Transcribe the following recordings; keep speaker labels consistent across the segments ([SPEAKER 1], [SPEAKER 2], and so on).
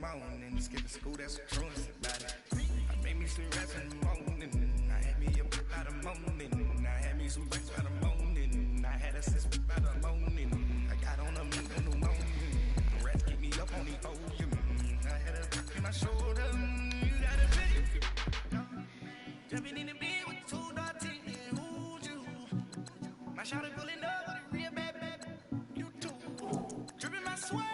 [SPEAKER 1] morning. Skipping school, that's a truancy about it. I made me some rats in the morning. I had me up about the morning. I had me some bites by the morning. I had a sister by the morning. I got on a meat on the morning. Rats keep me up on the ocean. I had a dip in my shoulder. You got a video. Jumping in the bed with 2 dots in it. Who's you? My shawty pulling up with a real bad. You too. Dripping my swag.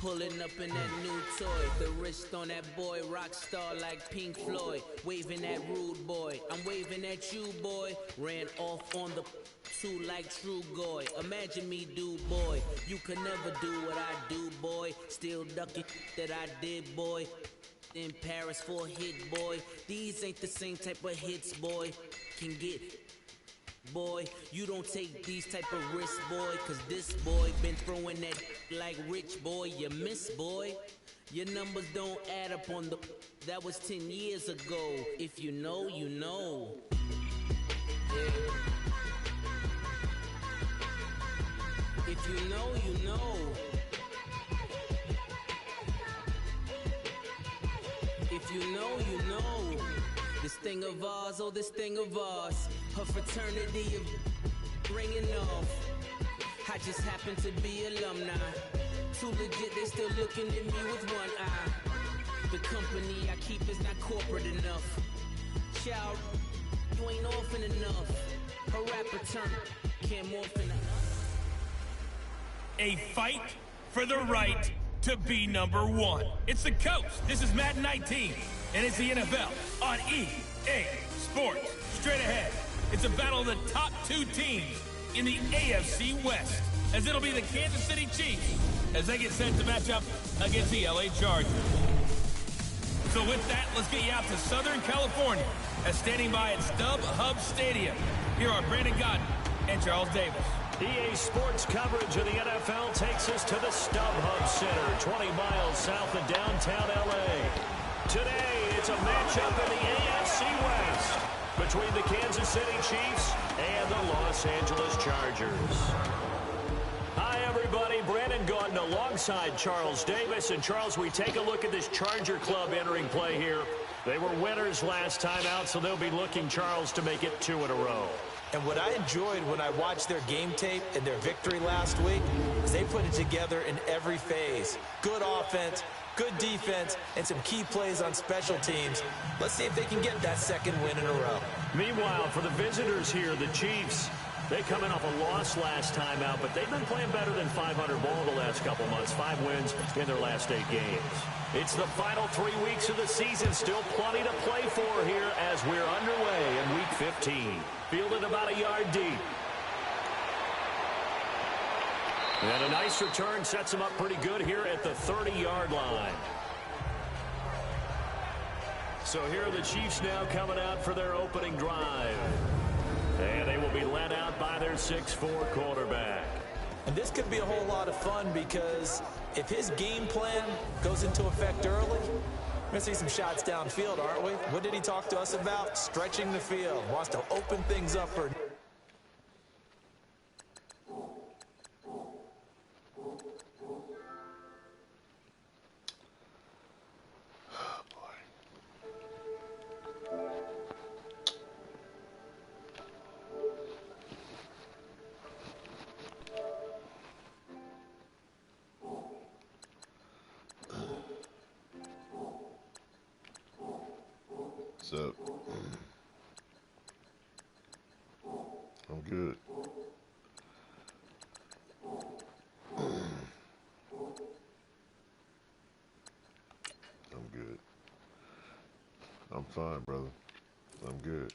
[SPEAKER 2] Pulling up in that new toy, the wrist on that boy, rock star like Pink Floyd, waving at rude boy, I'm waving at you boy, ran off on the two like True Goy, imagine me do boy, you can never do what I do boy, still ducking that I did boy, in Paris for a hit boy, these ain't the same type of hits boy, can get boy, you don't take these type of risks, boy, cause this boy been throwing that like rich boy, you miss, boy. Your numbers don't add up on the, that was 10 years ago. If you know, you know. Yeah. If you know, you know. If you know, you know. This thing of ours, oh this thing of ours, her fraternity of ringing off. I just happen to be alumni. Too legit, they still looking at me with one eye. The company I keep is not corporate enough. Child, you ain't orphan enough. Her rapper turn can't morph enough.
[SPEAKER 3] A fight for the right to be #1. It's the coast. This is Madden 19, and it's the NFL on EA Sports. Straight ahead, it's a battle of the top 2 teams in the AFC West, as it'll be the Kansas City Chiefs as they get set to match up against the LA Chargers. So with that, let's get you out to Southern California, as standing by at StubHub Stadium. Here are Brandon Godden and Charles Davis.
[SPEAKER 4] EA Sports coverage of the NFL takes us to the StubHub Center, 20 miles south of downtown LA. Today, it's a matchup in the AFC West between the Kansas City Chiefs and the Los Angeles Chargers. Hi, everybody. Brandon Gaudin alongside Charles Davis. And, Charles, we take a look at this Charger club entering play here. They were winners last time out, so they'll be looking, Charles, to make it 2 in a row.
[SPEAKER 5] And what I enjoyed when I watched their game tape and their victory last week is they put it together in every phase. Good offense, good defense, and some key plays on special teams. Let's see if they can get that 2nd win in a row.
[SPEAKER 4] Meanwhile, for the visitors here, the Chiefs, they come in off a loss last time out, but they've been playing better than 500 ball the last couple months. 5 wins in their last 8 games. It's the final 3 weeks of the season. Still plenty to play for here as we're underway in Week 15. Fielded about a yard deep. And a nice return sets them up pretty good here at the 30-yard line. So here are the Chiefs now coming out for their opening drive. And they will be led out by their 6'4" quarterback.
[SPEAKER 5] And this could be a whole lot of fun because if his game plan goes into effect early, we're going to see some shots downfield, aren't we? What did he talk to us about? Stretching the field. Wants to open things up for...
[SPEAKER 6] What's up? I'm good. I'm good. I'm fine, brother. I'm good.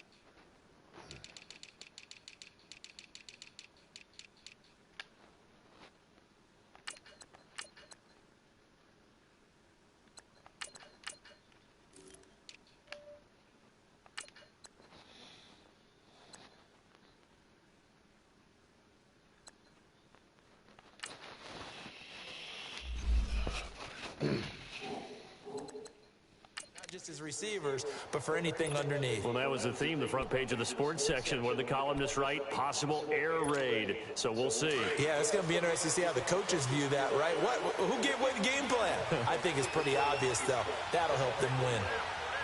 [SPEAKER 5] Just as receivers, but for anything underneath.
[SPEAKER 4] Well, that was the theme, the front page of the sports section. What did the columnists write? Possible air raid. So we'll see.
[SPEAKER 5] Yeah, it's going to be interesting to see how the coaches view that, right? Who gave away the game plan? I think it's pretty obvious, though. That'll help them win.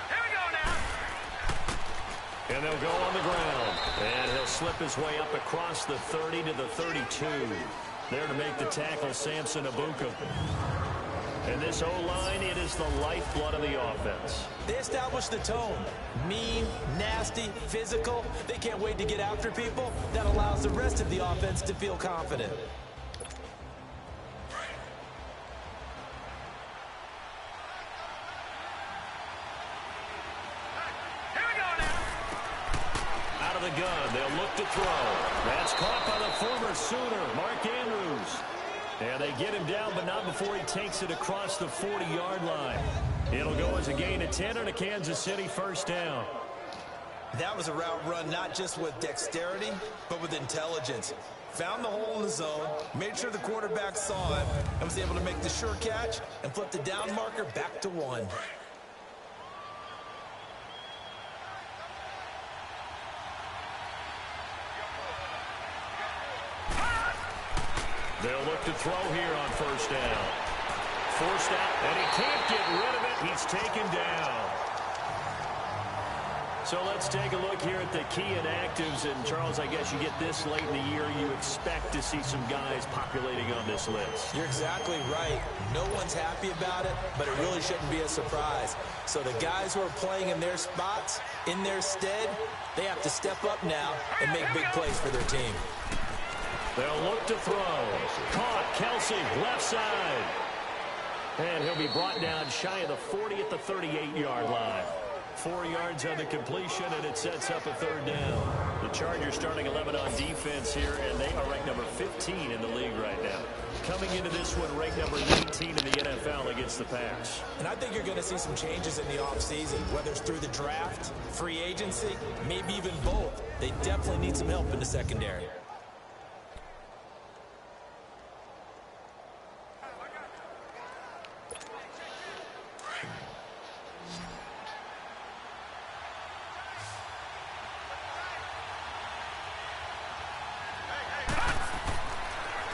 [SPEAKER 1] Here we go now.
[SPEAKER 4] And they'll go on the ground. And he'll slip his way up across the 30 to the 32. There to make the tackle, Samson Abuka. And this O-line, it is the lifeblood of the offense.
[SPEAKER 5] They established the tone. Mean, nasty, physical. They can't wait to get after people. That allows the rest of the offense to feel confident.
[SPEAKER 1] Here we go now.
[SPEAKER 4] Out of the gun, they'll look to throw. That's caught by the former Sooner, Mark Andrews. And they get him down, but not before he takes it across the 40-yard line. It'll go as a gain of 10 and a Kansas City first down.
[SPEAKER 5] That was a route run not just with dexterity, but with intelligence. Found the hole in the zone, made sure the quarterback saw it, and was able to make the sure catch and flip the down marker back to 1.
[SPEAKER 4] They'll look to throw here on first down. Forced out, and he can't get rid of it. He's taken down. So let's take a look here at the key inactives. And, Charles, I guess you get this late in the year, you expect to see some guys populating on this list.
[SPEAKER 5] You're exactly right. No one's happy about it, but it really shouldn't be a surprise. So the guys who are playing in their spots, in their stead, they have to step up now and make big plays for their team.
[SPEAKER 4] They'll look to throw. Caught, Kelsey, left side. And he'll be brought down shy of the 40 at the 38-yard line. 4 yards on the completion, and it sets up a third down. The Chargers starting 11 on defense here, and they are ranked number 15 in the league right now. Coming into this one, ranked number 19 in the NFL against the pass.
[SPEAKER 5] And I think you're going to see some changes in the offseason, whether it's through the draft, free agency, maybe even both. They definitely need some help in the secondary.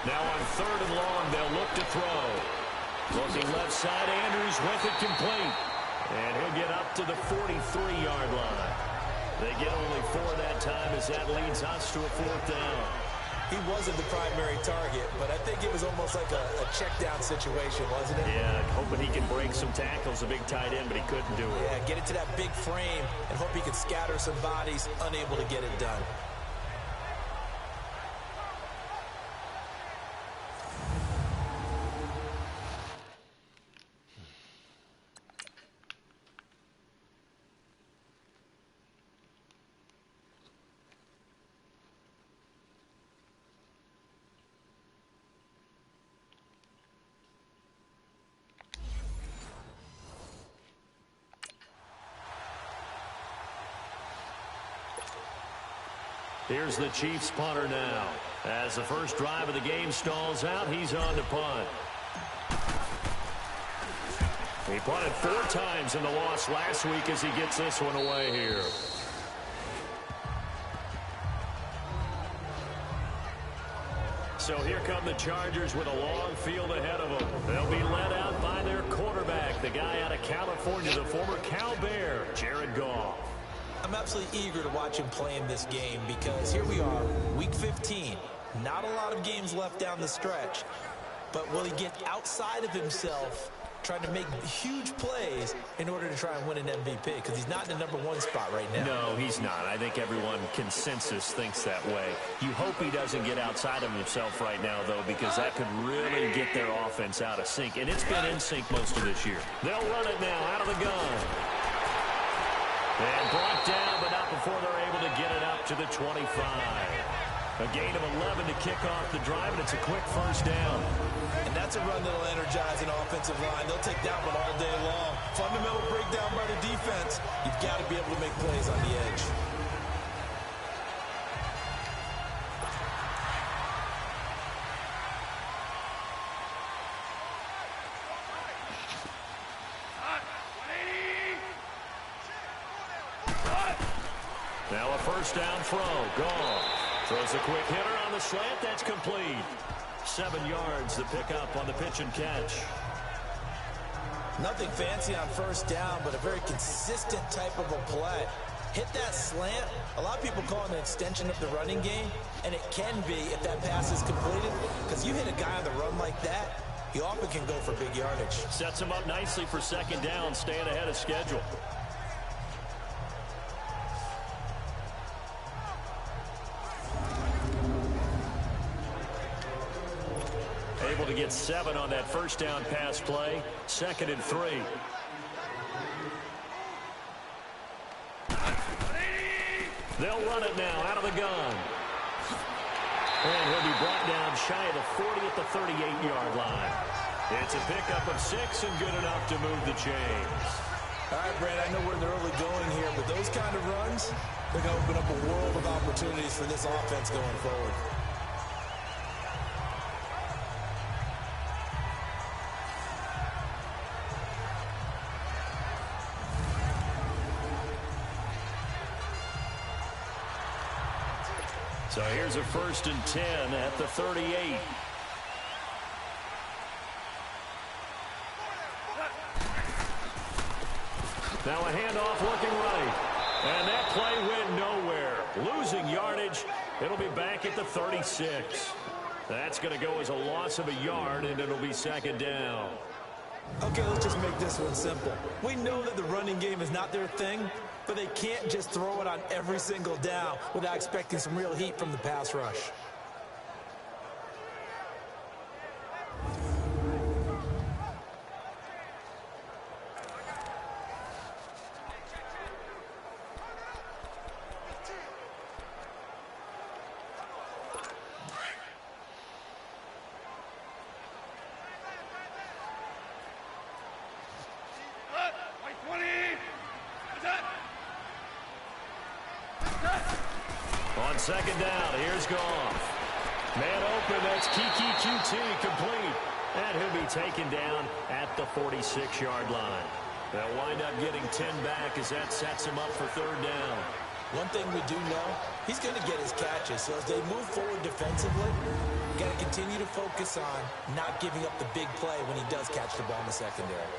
[SPEAKER 4] Now on third and long, they'll look to throw. Looking left side, Andrews with it complete. And he'll get up to the 43-yard line. They get only 4 that time as that leads us to a fourth down.
[SPEAKER 5] He wasn't the primary target, but I think it was almost like a check down situation, wasn't it?
[SPEAKER 4] Yeah, hoping he can break some tackles, a big tight end, but he couldn't do it.
[SPEAKER 5] Yeah, get it to that big frame and hope he can scatter some bodies, unable to get it done.
[SPEAKER 4] Here's the Chiefs punter now. As the first drive of the game stalls out, he's on to punt. He punted 4 times in the loss last week as he gets this one away here. So here come the Chargers with a long field ahead of them. They'll be led out by their quarterback, the guy out of California, the former Cal Bear, Jared Goff.
[SPEAKER 5] I'm absolutely eager to watch him play in this game because here we are, week 15. Not a lot of games left down the stretch. But will he get outside of himself trying to make huge plays in order to try and win an MVP? Because he's not in the #1 spot right now.
[SPEAKER 4] No, he's not. I think everyone consensus thinks that way. You hope he doesn't get outside of himself right now, though, because that could really get their offense out of sync. And it's been in sync most of this year. They'll run it now out of the gun. And brought down, but not before they're able to get it up to the 25. A gain of 11 to kick off the drive, and it's a quick first down.
[SPEAKER 5] And that's a run that'll energize an offensive line. They'll take that one all day long. Fundamental breakdown by the defense. You've got to be able to make plays on the edge.
[SPEAKER 4] Now a first down throw. Gone. Throws a quick hitter on the slant. That's complete. 7 yards the pickup on the pitch and catch.
[SPEAKER 5] Nothing fancy on first down, but a very consistent type of a play. Hit that slant. A lot of people call it an extension of the running game, and it can be if that pass is completed, because you hit a guy on the run like that, he often can go for big yardage.
[SPEAKER 4] Sets him up nicely for second down, staying ahead of schedule. Able to get 7 on that first down pass play. 2nd and 3. They'll run it now out of the gun. And he'll be brought down shy of the 40 at the 38-yard line. It's a pickup of 6 and good enough to move the chains.
[SPEAKER 5] All right, Brad, I know we're in the early going here, but those kind of runs, they're going to open up a world of opportunities for this offense going forward.
[SPEAKER 4] So here's a 1st and 10 at the 38. Now a handoff looking right. And that play went nowhere. Losing yardage. It'll be back at the 36. That's going to go as a loss of a yard, and it'll be 2nd down.
[SPEAKER 5] Okay, let's just make this one simple. We know that the running game is not their thing, but they can't just throw it on every single down without expecting some real heat from the pass rush.
[SPEAKER 4] On 2nd down, here's Goff. Man open, that's Kiki QT complete. And he'll be taken down at the 46-yard line. They'll wind up getting 10 back as that sets him up for 3rd down.
[SPEAKER 5] One thing we do know, he's going to get his catches. So as they move forward defensively, we got to continue to focus on not giving up the big play when he does catch the ball in the secondary.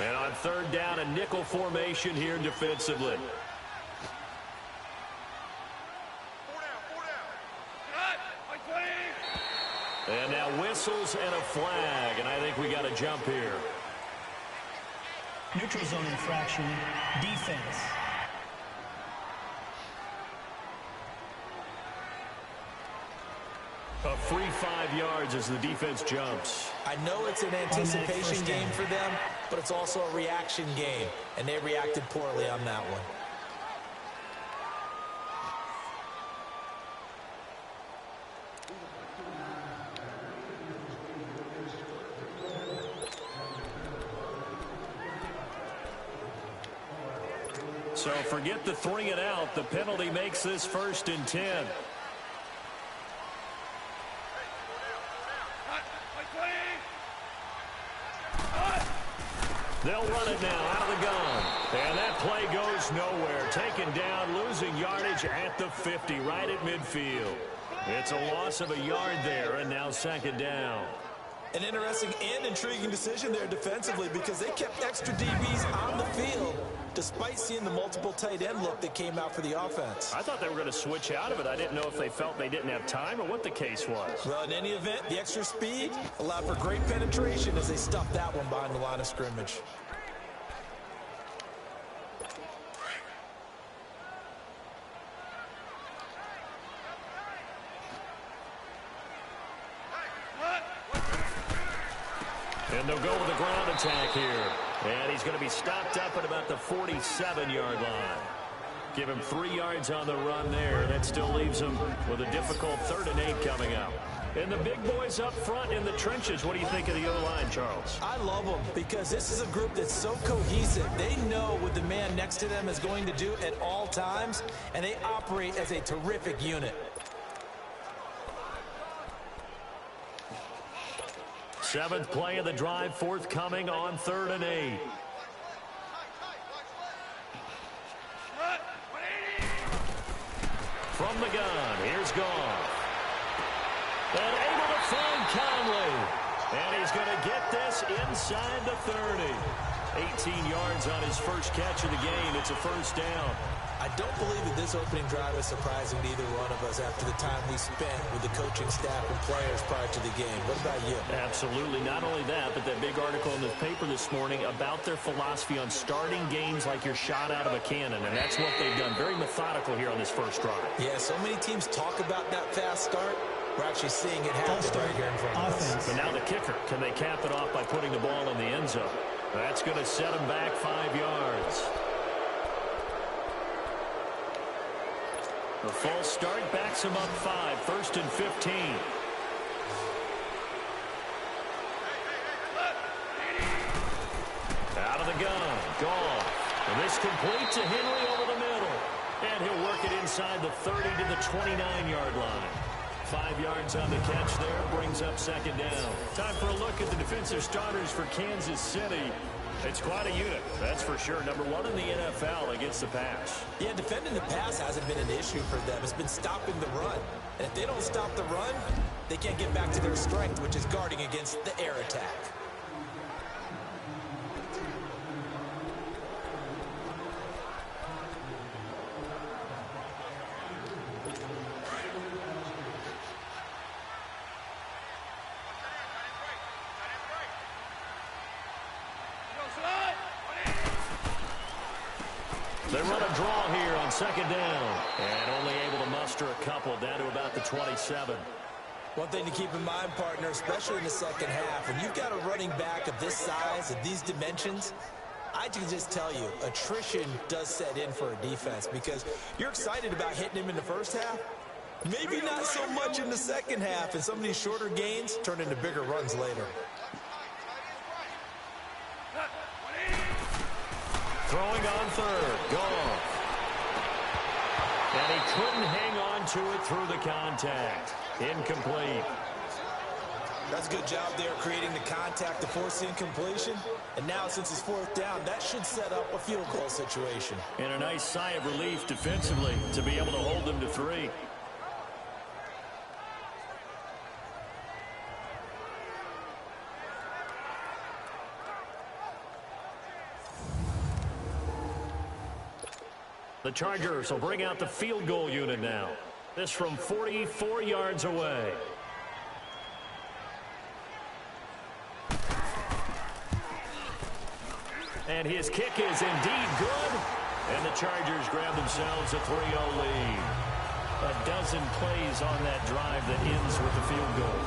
[SPEAKER 4] And on 3rd down, a nickel formation here defensively. And now whistles and a flag, and I think we got a jump here.
[SPEAKER 7] Neutral zone infraction, defense.
[SPEAKER 4] A free 5 yards as the defense jumps.
[SPEAKER 5] I know it's an anticipation game for them, but it's also a reaction game, and they reacted poorly on that one.
[SPEAKER 4] So forget the 3 and out. The penalty makes this 1st and 10. They'll run it now out of the gun. And that play goes nowhere. Taken down, losing yardage at the 50, right at midfield. It's a loss of a yard there, and now 2nd down.
[SPEAKER 5] An interesting and intriguing decision there defensively because they kept extra DBs on the field despite seeing the multiple tight end look that came out for the offense.
[SPEAKER 4] I thought they were going to switch out of it. I didn't know if they felt they didn't have time or what the case was.
[SPEAKER 5] Well, in any event, the extra speed allowed for great penetration as they stuffed that one behind the line of scrimmage.
[SPEAKER 4] And they'll go with the ground attack here. And he's going to be stopped up at about the 47-yard line. Give him 3 yards on the run there. That still leaves him with a difficult 3rd and 8 coming up. And the big boys up front in the trenches. What do you think of the O-line, Charles?
[SPEAKER 5] I love them because this is a group that's so cohesive. They know what the man next to them is going to do at all times, and they operate as a terrific unit.
[SPEAKER 4] Seventh play of the drive, forthcoming on 3rd and 8. From the gun, here's Goff. And able to find Conley. And he's going to get this inside the 30. 18 yards on his first catch of the game. It's a first down.
[SPEAKER 5] I don't believe that this opening drive is surprising to either one of us after the time we spent with the coaching staff and players prior to the game. What about you?
[SPEAKER 4] Absolutely. Not only that, but that big article in the paper this morning about their philosophy on starting games like you're shot out of a cannon. And that's what they've done. Very methodical here on this first drive.
[SPEAKER 5] Yeah, so many teams talk about that fast start. We're actually seeing it happen right here in front of us.
[SPEAKER 4] But now the kicker. Can they cap it off by putting the ball in the end zone? That's going to set them back 5 yards. The false start backs him up 5. 1st and 15. Out of the gun. Goff. And this complete to Henry over the middle. And he'll work it inside the 30 to the 29-yard line. 5 yards on the catch there, brings up 2nd down. Time for a look at the defensive starters for Kansas City. It's quite a unit, that's for sure. Number 1 in the NFL against the pass.
[SPEAKER 5] Yeah, defending the pass hasn't been an issue for them. It's been stopping the run. And if they don't stop the run, they can't get back to their strength, which is guarding against the air attack.
[SPEAKER 4] They run a draw here on 2nd down. And only able to muster a couple down to about the 27.
[SPEAKER 5] One thing to keep in mind, partner, especially in the second half, when you've got a running back of this size, of these dimensions, I can just tell you, attrition does set in for a defense because you're excited about hitting him in the first half. Maybe not so much in the second half, and some of these shorter gains turn into bigger runs later.
[SPEAKER 4] Throwing on 3rd, Goff. And he couldn't hang on to it through the contact. Incomplete.
[SPEAKER 5] That's a good job there creating the contact to force the incompletion. And now since it's 4th down, that should set up a field goal situation.
[SPEAKER 4] And a nice sigh of relief defensively to be able to hold them to 3. The Chargers will bring out the field goal unit now. This from 44 yards away. And his kick is indeed good. And the Chargers grab themselves a 3-0 lead. A dozen plays on that drive that ends with the field goal.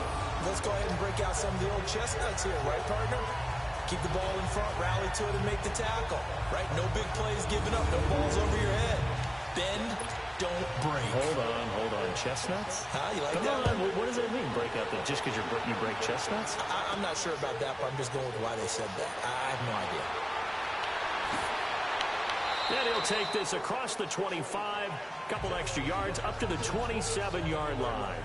[SPEAKER 5] Let's go ahead and break out some of the old chestnuts here, right, partner? Keep the ball in front, rally to it, and make the tackle. Right? No big plays given up. No balls over your head. Bend, don't break.
[SPEAKER 4] Hold on. Chestnuts?
[SPEAKER 5] You like
[SPEAKER 4] Come
[SPEAKER 5] that?
[SPEAKER 4] on. What does that mean, break out the, just because you break chestnuts?
[SPEAKER 5] I'm not sure about that, but I'm just going with why they said that. I have no idea.
[SPEAKER 4] And he'll take this across the 25, couple extra yards, up to the 27-yard line.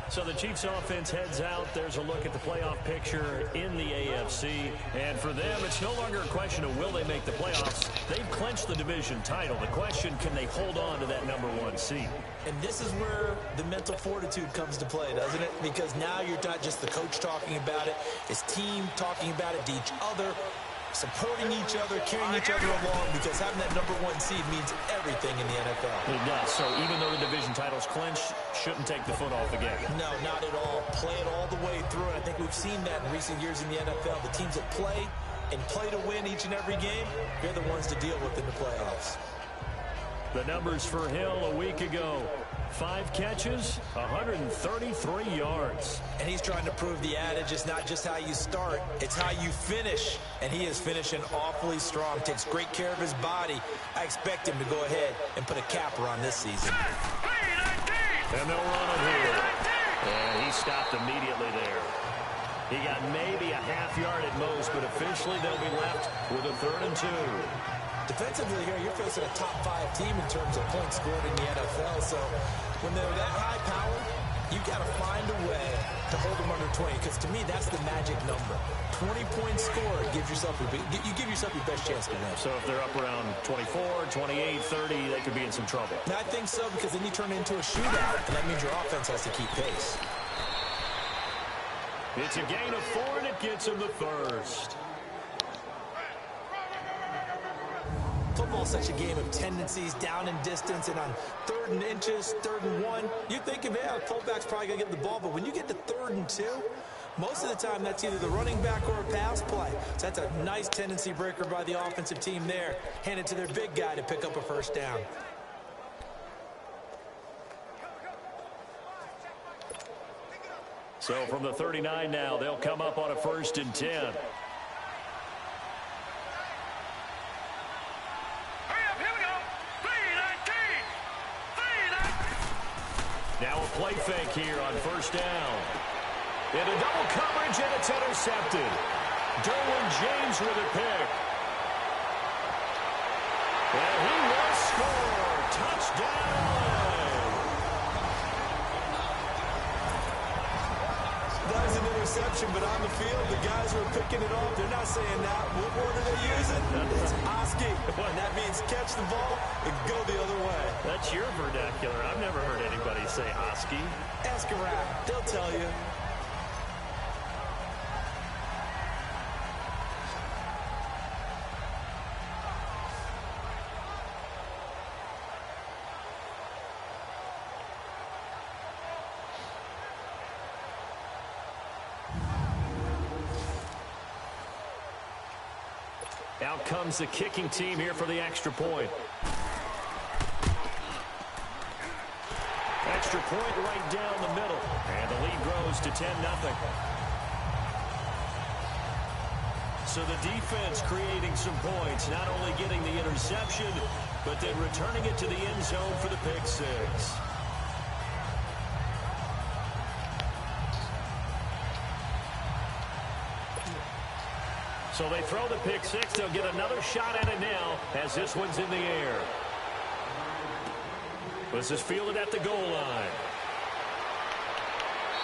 [SPEAKER 4] So the Chiefs offense heads out. There's a look at the playoff picture in the AFC. And for them, it's no longer a question of will they make the playoffs. They've clinched the division title. The question, can they hold on to that #1 seed?
[SPEAKER 5] And this is where the mental fortitude comes to play, doesn't it? Because now you're not just the coach talking about it. It's team talking about it to each other, supporting each other, carrying each other along, because having that #1 seed means everything in the NFL.
[SPEAKER 4] It does. So even though the division title's clinched, shouldn't take the foot off the gas.
[SPEAKER 5] No, not at all. Play it all the way through. And I think we've seen that in recent years in the NFL. The teams that play and play to win each and every game, they're the ones to deal with in the playoffs.
[SPEAKER 4] The numbers for Hill a week ago. 5 catches, 133 yards.
[SPEAKER 5] And he's trying to prove the adage is not just how you start, it's how you finish. And he is finishing awfully strong, takes great care of his body. I expect him to go ahead and put a capper on this season.
[SPEAKER 4] And they'll run it here. And he stopped immediately there. He got maybe a half yard at most, but officially they'll be left with a 3rd and 2.
[SPEAKER 5] Defensively here, you're facing a top 5 team in terms of points scored in the NFL. So when they're that high power, you've got to find a way to hold them under 20. Because to me, that's the magic number. 20 points scored gives yourself you give yourself your best chance to win.
[SPEAKER 4] So if they're up around 24, 28, 30, they could be in some trouble.
[SPEAKER 5] And I think so, because then you turn it into a shootout, and that means your offense has to keep pace.
[SPEAKER 4] It's a gain of 4, and it gets him the first.
[SPEAKER 5] Football's such a game of tendencies, down in distance, and on 3rd and inches, 3rd and 1, you think of, yeah, the fullback's probably going to get the ball, but when you get to 3rd and 2, most of the time that's either the running back or a pass play. So that's a nice tendency breaker by the offensive team there. Hand it to their big guy to pick up a first down.
[SPEAKER 4] So from the 39 now, they'll come up on a 1st and 10. Now a play fake here on 1st down. Into double coverage, and it's intercepted. Derwin James with a pick. And he will score. Touchdown.
[SPEAKER 5] That was an interception, but on the field, the guys who are picking it off, they're not saying that. What word are they using? It's Oski. And that means catch the ball and go the other way.
[SPEAKER 4] That's your vernacular. I've never heard anybody say Oski.
[SPEAKER 5] Ask around. They'll tell you.
[SPEAKER 4] Out comes the kicking team here for the extra point. Extra point right down the middle. And the lead grows to 10-0. So the defense creating some points, not only getting the interception, but then returning it to the end zone for the pick 6. So they throw the pick 6. They'll get another shot at it now as this one's in the air. This is fielded at the goal line.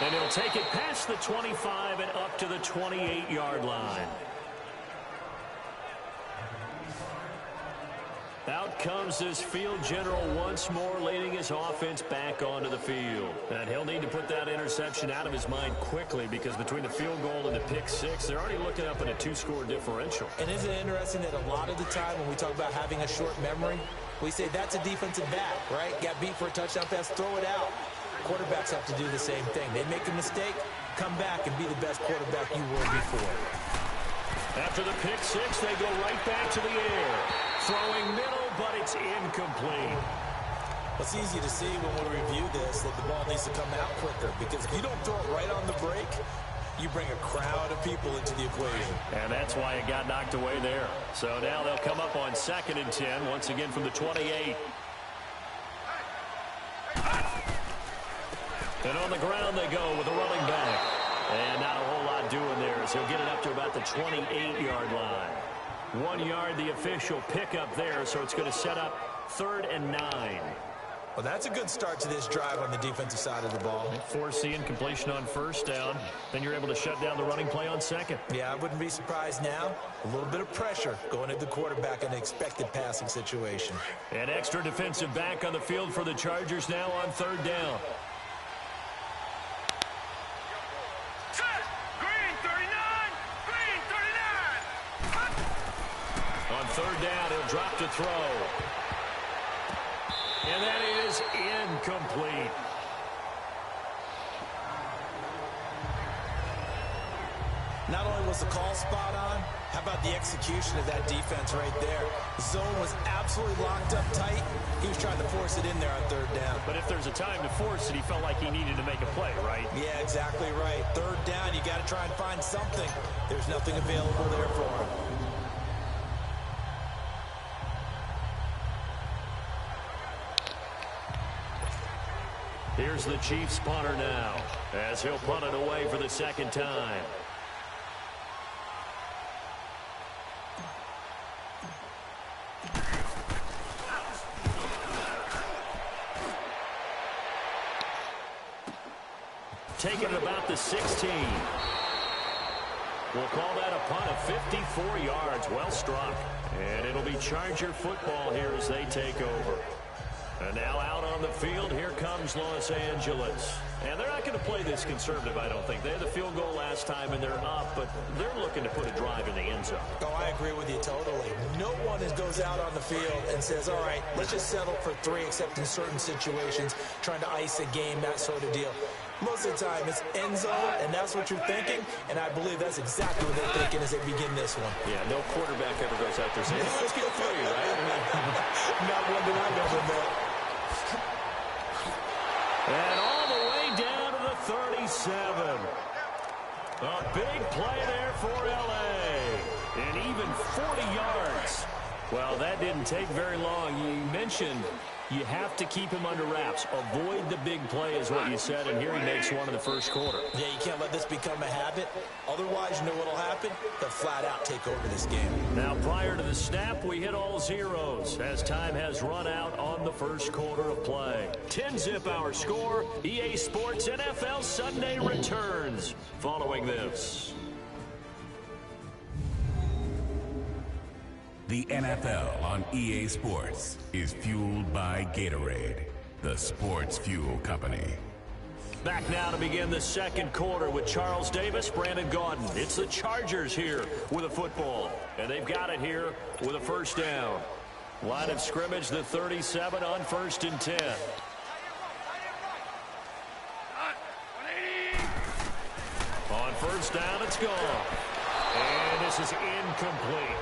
[SPEAKER 4] And he'll take it past the 25 and up to the 28-yard line. Out comes this field general once more, leading his offense back onto the field. And he'll need to put that interception out of his mind quickly, because between the field goal and the pick 6, they're already looking up in a 2-score differential.
[SPEAKER 5] And isn't it interesting that a lot of the time when we talk about having a short memory, we say that's a defensive back, right? Got beat for a touchdown pass, throw it out. Quarterbacks have to do the same thing. They make a mistake, come back and be the best quarterback you were before.
[SPEAKER 4] After the pick 6, they go right back to the air. Throwing middle, but it's incomplete.
[SPEAKER 5] It's easy to see when we review this that the ball needs to come out quicker, because if you don't throw it right on the break, you bring a crowd of people into the equation.
[SPEAKER 4] And that's why it got knocked away there. So now they'll come up on 2nd and 10, once again from the 28. And on the ground they go with a running back. And not a whole lot doing there, as he'll get it up to about the 28-yard line. 1 yard, the official pickup there, so it's going to set up 3rd and 9.
[SPEAKER 5] Well, that's a good start to this drive on the defensive side of the ball.
[SPEAKER 4] Forcing completion on 1st down. Then you're able to shut down the running play on 2nd.
[SPEAKER 5] Yeah, I wouldn't be surprised now. A little bit of pressure going at the quarterback in an expected passing situation.
[SPEAKER 4] An extra defensive back on the field for the Chargers now on 3rd down. On 3rd down, he'll drop to throw. And that is incomplete.
[SPEAKER 5] Not only was the call spot on, how about the execution of that defense right there? The zone was absolutely locked up tight. He was trying to force it in there on third down.
[SPEAKER 4] But if there's a time to force it, he felt like he needed to make a play, right?
[SPEAKER 5] Yeah, exactly right. Third down, you got to try and find something. There's nothing available there for him.
[SPEAKER 4] Here's the Chiefs punter now, as he'll punt it away for the second time. Taking it about the 16. We'll call that a punt of 54 yards. Well struck. And it'll be Charger football here as they take over. And now out on the field, here comes Los Angeles. And they're not going to play this conservative, I don't think. They had the field goal last time, and they're up, but they're looking to put a drive in the end zone.
[SPEAKER 5] Oh, I agree with you totally. No one goes out on the field and says, all right, let's just settle for 3, except in certain situations, trying to ice a game, that sort of deal. Most of the time, it's end zone, and that's what you're thinking, and I believe that's exactly what they're thinking as they begin this one.
[SPEAKER 4] Yeah, no quarterback ever goes out there saying, let's get 3, right?
[SPEAKER 5] Not one that I've ever met.
[SPEAKER 4] And all the way down to the 37. A big play there for L.A. And even 40 yards. Well, that didn't take very long. You mentioned you have to keep him under wraps. Avoid the big play is what you said, and here he makes one in the first quarter.
[SPEAKER 5] Yeah, you can't let this become a habit. Otherwise, you know what'll happen? They'll flat out take over this game.
[SPEAKER 4] Now, prior to the snap, we hit all zeros as time has run out on the first quarter of play. 10-zip our score. EA Sports NFL Sunday returns following this.
[SPEAKER 8] The NFL on EA Sports is fueled by Gatorade, the sports fuel company.
[SPEAKER 4] Back now to begin the second quarter with Charles Davis, Brandon Gaudin. It's the Chargers here with a football, and they've got it here with a first down. Line of scrimmage, the 37 on 1st and 10. On first down, it's gone. And this is incomplete.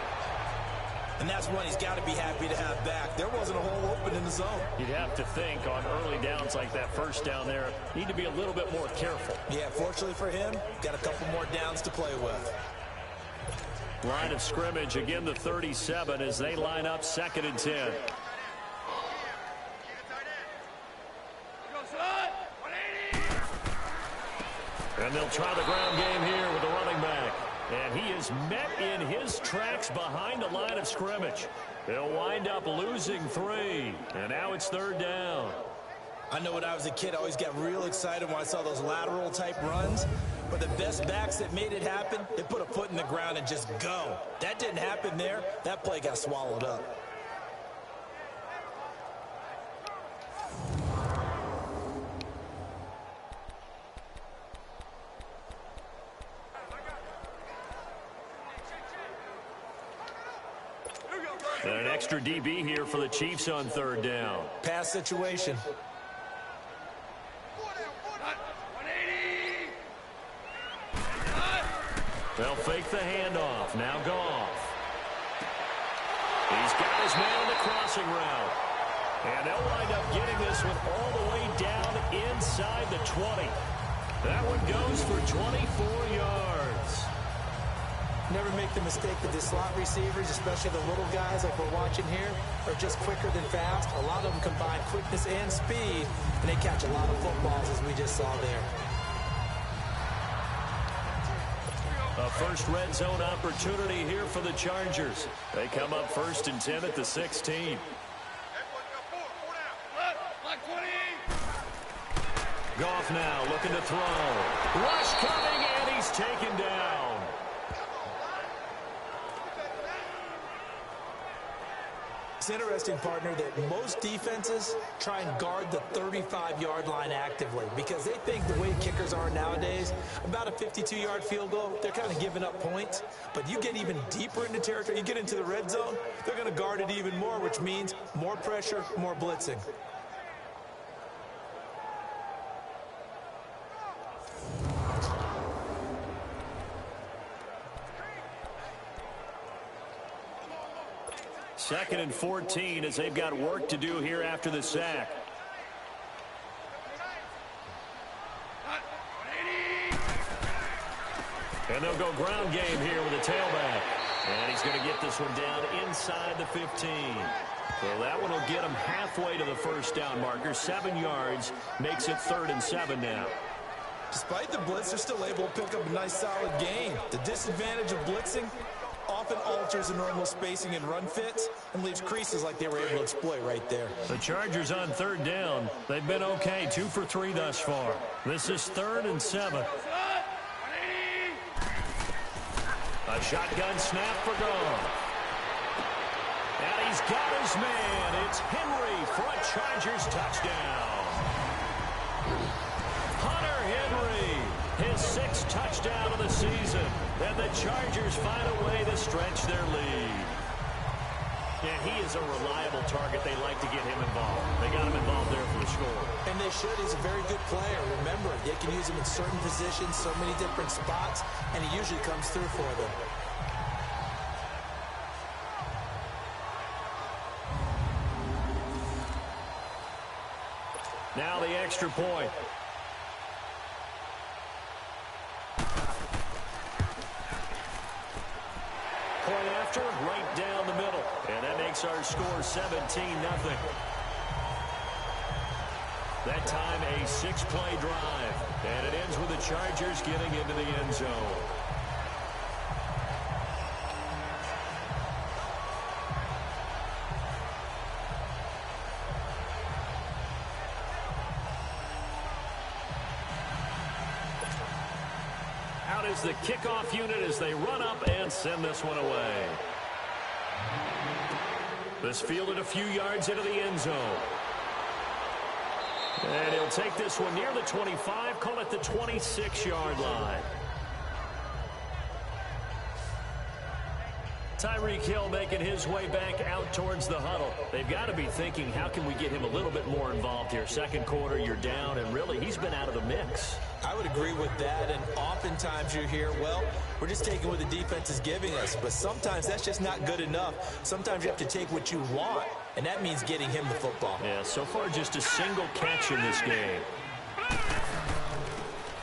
[SPEAKER 5] And that's one he's got to be happy to have back. There wasn't a hole open in the zone.
[SPEAKER 4] You'd have to think on early downs like that first down there, need to be a little bit more careful.
[SPEAKER 5] Yeah, fortunately for him, got a couple more downs to play with.
[SPEAKER 4] Line of scrimmage, again the 37 as they line up 2nd and 10. And they'll try the ground game here with the running back. And he is met in his tracks behind the line of scrimmage. They'll wind up losing 3. And now it's 3rd down.
[SPEAKER 5] I know when I was a kid, I always got real excited when I saw those lateral type runs. But the best backs that made it happen, they put a foot in the ground and just go. That didn't happen there. That play got swallowed up.
[SPEAKER 4] And an extra DB here for the Chiefs on 3rd down.
[SPEAKER 5] Pass situation.
[SPEAKER 4] They'll fake the handoff. Now Goff. He's got his man on the crossing route. And they'll wind up getting this one all the way down inside the 20. That one goes for 24 yards.
[SPEAKER 5] Never make the mistake that the slot receivers, especially the little guys like we're watching here, are just quicker than fast. A lot of them combine quickness and speed, and they catch a lot of footballs, as we just saw there.
[SPEAKER 4] A first red zone opportunity here for the Chargers. They come up 1st and 10 at the 16. Goff now looking to throw. Rush coming, and he's taken down.
[SPEAKER 5] It's interesting, partner, that most defenses try and guard the 35-yard line actively because they think the way kickers are nowadays, about a 52-yard field goal, they're kind of giving up points. But you get even deeper into territory, you get into the red zone, they're going to guard it even more, which means more pressure, more blitzing.
[SPEAKER 4] 2nd and 14 as they've got work to do here after the sack. And they'll go ground game here with a tailback. And he's going to get this one down inside the 15. So that one will get him halfway to the first down marker. 7 yards makes it 3rd and 7 now.
[SPEAKER 5] Despite the blitz, they're still able to pick up a nice solid gain. The disadvantage of blitzing often alters the normal spacing and run fits and leaves creases like they were able to exploit right there.
[SPEAKER 4] The Chargers on 3rd down. They've been okay, 2 for 3 thus far. This is 3rd and 7. A shotgun snap for Goff. And he's got his man. It's Henry for a Chargers touchdown. Hunter Henry, his 6th touchdown of the season. And the Chargers find a way to stretch their lead. And he is a reliable target. They like to get him involved. They got him involved there for the score.
[SPEAKER 5] And they should. He's a very good player. Remember, they can use him in certain positions, so many different spots, and he usually comes through for them.
[SPEAKER 4] Now the extra point. Point after, right down the middle. And that makes our score 17-0. That time a 6-play drive. And it ends with the Chargers getting into the end zone. Out is the kickoff unit as they run up and send this one away. This fielded a few yards into the end zone. And he'll take this one near the 25, call it the 26-yard line. Tyreek Hill making his way back out towards the huddle. They've got to be thinking, how can we get him a little bit more involved here? Second quarter, you're down, and really, he's been out of the mix.
[SPEAKER 5] I would agree with that, and oftentimes you hear, well, we're just taking what the defense is giving us, but sometimes that's just not good enough. Sometimes you have to take what you want, and that means getting him the football.
[SPEAKER 4] Yeah, so far just a single catch in this game.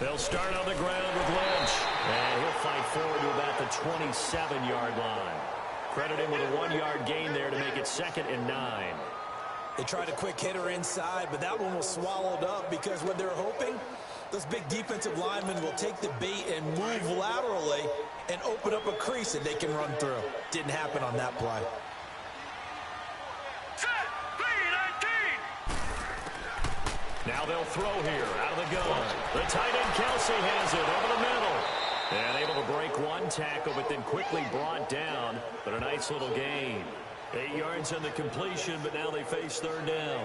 [SPEAKER 4] They'll start on the ground with Lynch, and he'll fight forward to about the 27-yard line. Credit him with a 1-yard gain there to make it 2nd and 9.
[SPEAKER 5] They tried a quick hitter inside, but that one was swallowed up because what they're hoping, those big defensive linemen will take the bait and move laterally and open up a crease that they can run through. Didn't happen on that play.
[SPEAKER 4] Now they'll throw here out of the gun. The tight end Kelsey has it over the middle. And able to break one tackle, but then quickly brought down. But a nice little gain. 8 yards on the completion, but now they face 3rd down.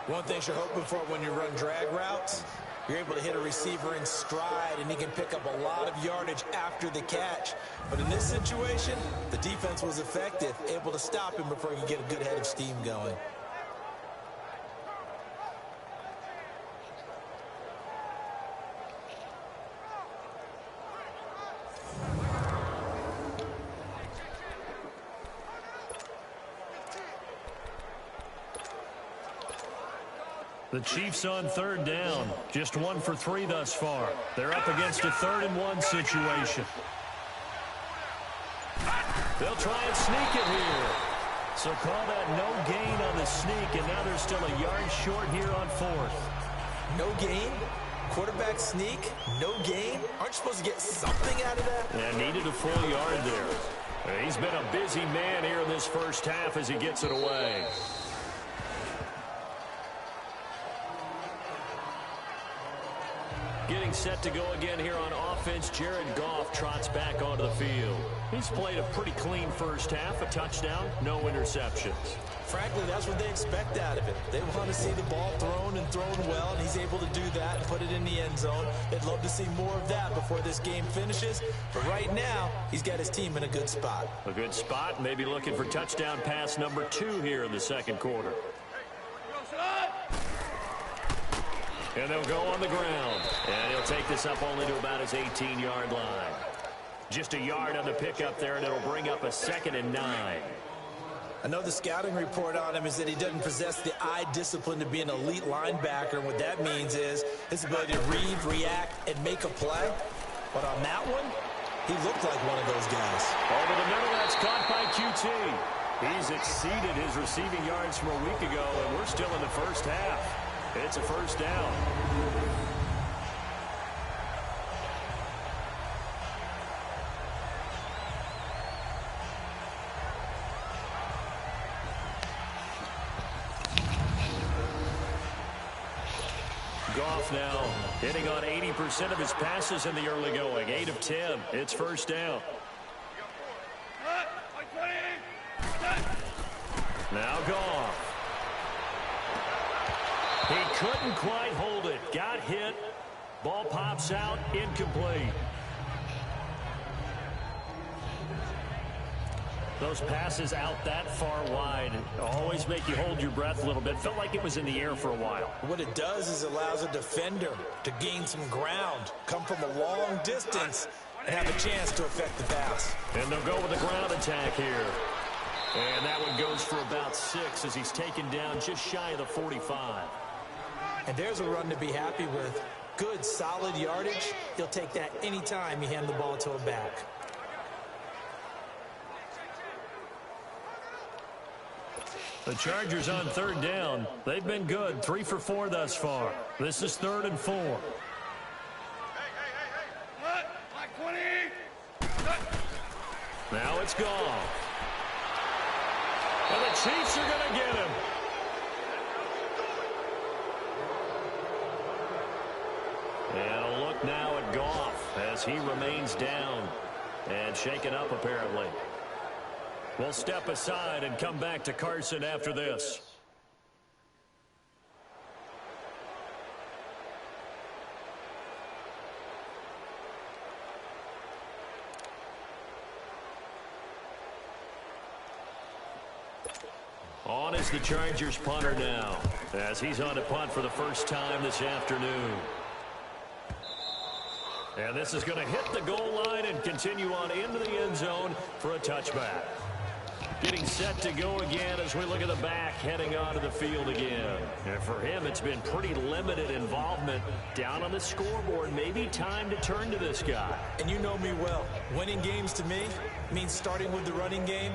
[SPEAKER 5] One thing you're hoping for when you run drag routes, you're able to hit a receiver in stride, and he can pick up a lot of yardage after the catch. But in this situation, the defense was effective, able to stop him before he could get a good head of steam going.
[SPEAKER 4] The Chiefs on 3rd down. Just 1 for 3 thus far. They're up against a 3rd and 1 situation. They'll try and sneak it here. So call that no gain on the sneak, and now they're still a yard short here on 4th.
[SPEAKER 5] No gain? Quarterback sneak? No gain? Aren't you supposed to get something out of that?
[SPEAKER 4] And needed a full yard there. He's been a busy man here in this first half as he gets it away. Getting set to go again here on offense, Jared Goff trots back onto the field. He's played a pretty clean first half, a touchdown, no interceptions.
[SPEAKER 5] Frankly, that's what they expect out of it. They want to see the ball thrown and thrown well, and he's able to do that and put it in the end zone. They'd love to see more of that before this game finishes. But right now, he's got his team in a good spot.
[SPEAKER 4] A good spot, maybe looking for touchdown pass number 2 here in the second quarter. And they'll go on the ground. And he'll take this up only to about his 18-yard line. Just a yard on the pickup there, and it'll bring up a 2nd and 9.
[SPEAKER 5] I know the scouting report on him is that he doesn't possess the eye discipline to be an elite linebacker, and what that means is his ability to read, react, and make a play. But on that one, he looked like one of those guys.
[SPEAKER 4] Over the middle, that's caught by QT. He's exceeded his receiving yards from a week ago, and we're still in the first half. It's a first down. Goff now hitting on 80% of his passes in the early going. 8 of 10. It's first down. Now Goff. He couldn't quite hold it. Got hit. Ball pops out. Incomplete. Those passes out that far wide always make you hold your breath a little bit. Felt like it was in the air for a while.
[SPEAKER 5] What it does is allows a defender to gain some ground, come from a long distance, and have a chance to affect the pass.
[SPEAKER 4] And they'll go with a ground attack here. And that one goes for about 6 as he's taken down just shy of the 45.
[SPEAKER 5] And there's a run to be happy with. Good, solid yardage. He'll take that anytime you hand the ball to a back.
[SPEAKER 4] The Chargers on third down. They've been good. 3 for 4 thus far. This is 3rd and 4. Now it's gone. And the Chiefs are going to get him. And a look now at Goff as he remains down and shaken up apparently. We'll step aside and come back to Carson after this. On is the Chargers punter now, as he's on to punt for the first time this afternoon. And this is going to hit the goal line and continue on into the end zone for a touchback. Getting set to go again as we look at the back heading onto the field again. And for him, it's been pretty limited involvement down on the scoreboard. Maybe time to turn to this guy.
[SPEAKER 5] And you know me well. Winning games to me means starting with the running game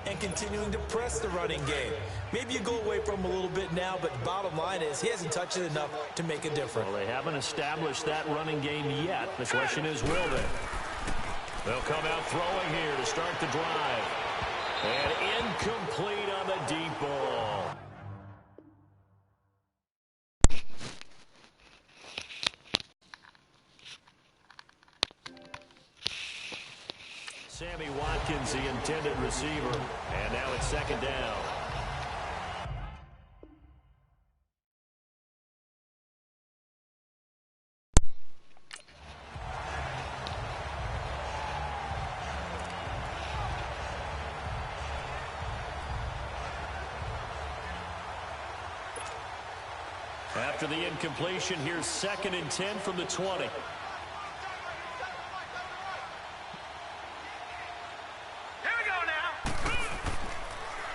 [SPEAKER 5] and continuing to press the running game. Maybe you go away from him a little bit now, but the bottom line is he hasn't touched it enough to make a difference.
[SPEAKER 4] Well, they haven't established that running game yet. The question is, will they? They'll come out throwing here to start the drive. And incomplete on the deep ball. Sammy Watkins, the intended receiver. And now it's 2nd down. After the incompletion, here's 2nd and 10 from the 20.
[SPEAKER 9] Here we go now.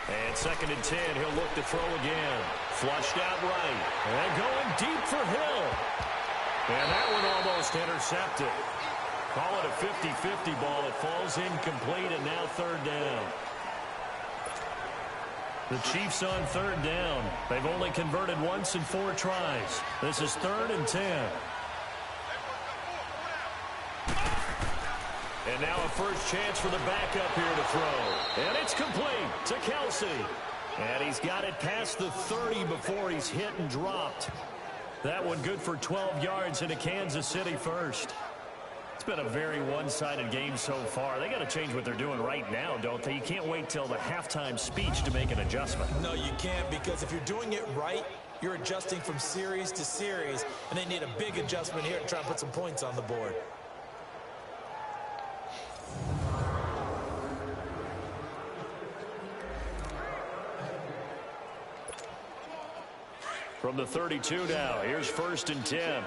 [SPEAKER 4] And 2nd and 10, he'll look to throw again. Flushed out right. And going deep for Hill. And that one almost intercepted. Call it a 50-50 ball. It falls incomplete, and now 3rd down. The Chiefs on 3rd down. They've only converted once in 4 tries. This is 3rd and 10. And now a first chance for the backup here to throw. And it's complete to Kelsey. And he's got it past the 30 before he's hit and dropped. That one good for 12 yards into Kansas City first. It's been a very one-sided game so far. They got to change what they're doing right now, don't they? You can't wait till the halftime speech to make an adjustment.
[SPEAKER 5] No, you can't, because if you're doing it right, you're adjusting from series to series, and they need a big adjustment here to try and put some points on the board.
[SPEAKER 4] From the 32 now, here's 1st and 10.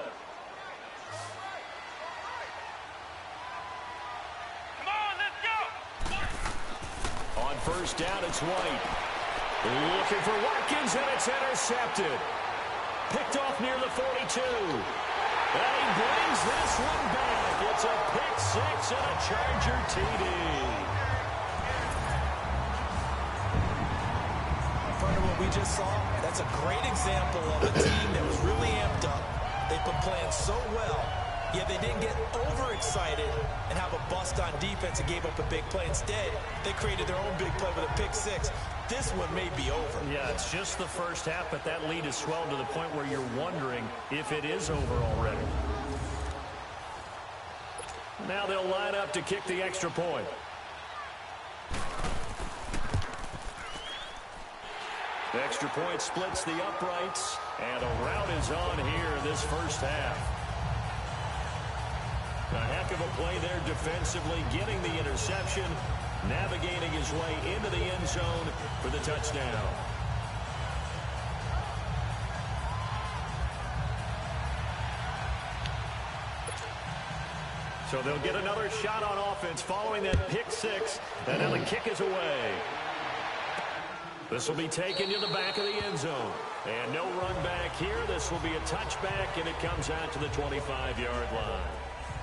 [SPEAKER 4] On 1st down, it's White. Looking for Watkins, and it's intercepted. Picked off near the 42. And he brings this one back. It's a pick six and a Charger TD.
[SPEAKER 5] Partner, what we just saw, that's a great example of a team that was really amped up. They've been playing so well, yet they didn't get overexcited and have a bust on defense and gave up a big play. Instead, they created their own big play with a pick six. This one may be over.
[SPEAKER 4] Yeah, it's just the first half, but that lead has swelled to the point where you're wondering if it is over already. Now they'll line up to kick the extra point. The extra point splits the uprights, and a rout is on here this first half. A heck of a play there defensively, getting the interception, navigating his way into the end zone for the touchdown. So they'll get another shot on offense following that pick six, and now the kick is away. This will be taken to the back of the end zone. And no run back here. This will be a touchback, and it comes out to the 25-yard line.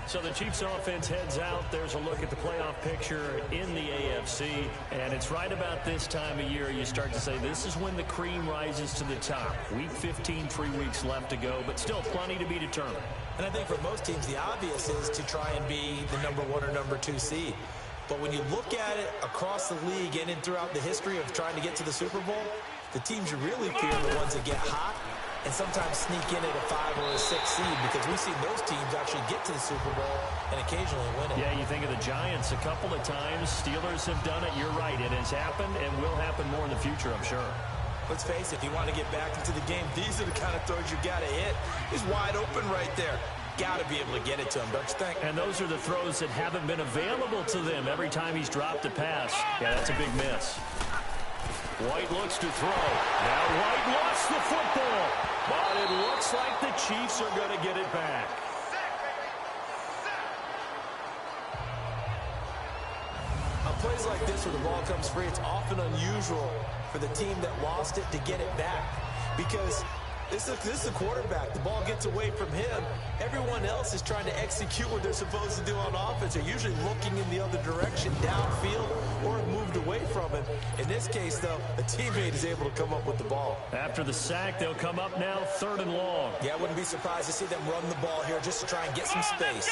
[SPEAKER 4] So the Chiefs offense heads out. There's a look at the playoff picture in the AFC. And it's right about this time of year you start to say this is when the cream rises to the top. Week 15, 3 weeks left to go, but still plenty to be determined.
[SPEAKER 5] And I think for most teams, the obvious is to try and be the number 1 or number 2 seed. But when you look at it across the league and throughout the history of trying to get to the Super Bowl, the teams you really fear are the ones that get hot and sometimes sneak in at a 5 or a 6 seed, because we've seen those teams actually get to the Super Bowl and occasionally win it.
[SPEAKER 4] Yeah, you think of the Giants a couple of times. Steelers have done it. You're right. It has happened and will happen more in the future, I'm sure.
[SPEAKER 5] Let's face it, if you want to get back into the game, these are the kind of throws you got to hit. He's wide open right there. Got to be able to get it to him, don't you think?
[SPEAKER 4] And those are the throws that haven't been available to them every time he's dropped a pass. Yeah, that's a big miss. White looks to throw. Now White lost the football. But it looks like the Chiefs are going to get it back.
[SPEAKER 5] On plays like this where the ball comes free, it's often unusual for the team that lost it to get it back. Because this is the quarterback. The ball gets away from him. Everyone else is trying to execute what they're supposed to do on offense. They're usually looking in the other direction, downfield, or have moved away from it. In this case, though, a teammate is able to come up with the ball.
[SPEAKER 4] After the sack, they'll come up now 3rd and long.
[SPEAKER 5] Yeah, I wouldn't be surprised to see them run the ball here just to try and get some space.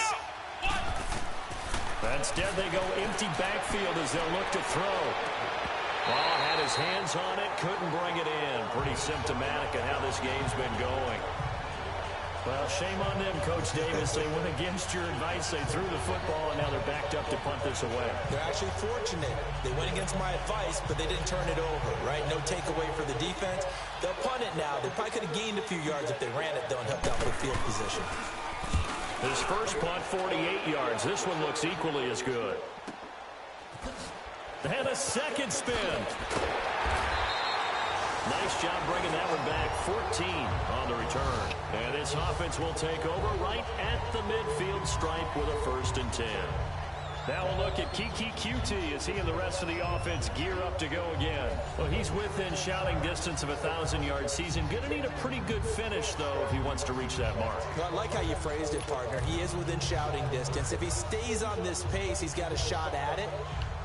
[SPEAKER 4] Instead, they go empty backfield as they'll look to throw. Ball had his hands on it, couldn't bring it in. Pretty symptomatic of how this game's been going. Well, shame on them, Coach Davis. They went against your advice. They threw the football, and now they're backed up to punt this away.
[SPEAKER 5] They're actually fortunate. They went against my advice, but they didn't turn it over, right? No takeaway for the defense. They'll punt it now. They probably could have gained a few yards if they ran it, though, and helped out with field position.
[SPEAKER 4] His first punt, 48 yards. This one looks equally as good. And a second spin. Nice job bringing that one back. 14 on the return. And this offense will take over right at the midfield stripe with a 1st and 10. Now we'll look at Kiki QT as he and the rest of the offense gear up to go again. Well, he's within shouting distance of a 1,000-yard season. Going to need a pretty good finish, though, if he wants to reach that mark.
[SPEAKER 5] Well, I like how you phrased it, partner. He is within shouting distance. If he stays on this pace, he's got a shot at it.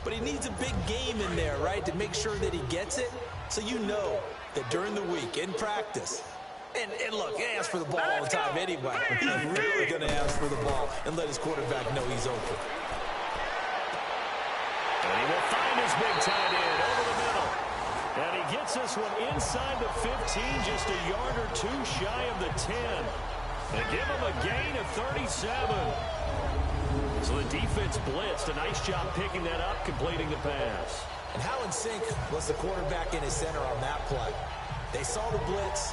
[SPEAKER 5] But he needs a big game in there, right, to make sure that he gets it. So you know that during the week, in practice, and look, he asks for the ball all the time anyway. He's really going to ask for the ball and let his quarterback know he's open.
[SPEAKER 4] And he will find his big tight end over the middle. And he gets this one inside the 15, just a yard or 2 shy of the 10. And give him a gain of 37. So the defense blitzed. A nice job picking that up, completing the pass.
[SPEAKER 5] And how in sync was the quarterback in his center on that play? They saw the blitz,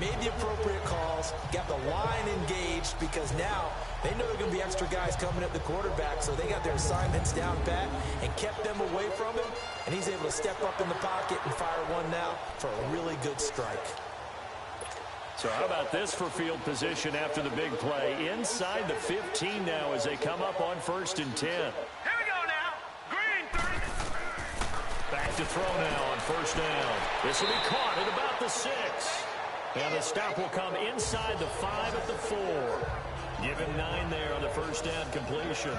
[SPEAKER 5] made the appropriate calls, got the line engaged, because now they know there are going to be extra guys coming at the quarterback, so they got their assignments down pat and kept them away from him, and he's able to step up in the pocket and fire one now for a really good strike.
[SPEAKER 4] So how about this for field position after the big play? Inside the 15 now as they come up on 1st and 10.
[SPEAKER 9] Here we go now. Green 3.
[SPEAKER 4] Back back to throw now on first down. This will be caught at about the 6. And the stop will come inside the 5 at the 4. Give him 9 there on the first down completion.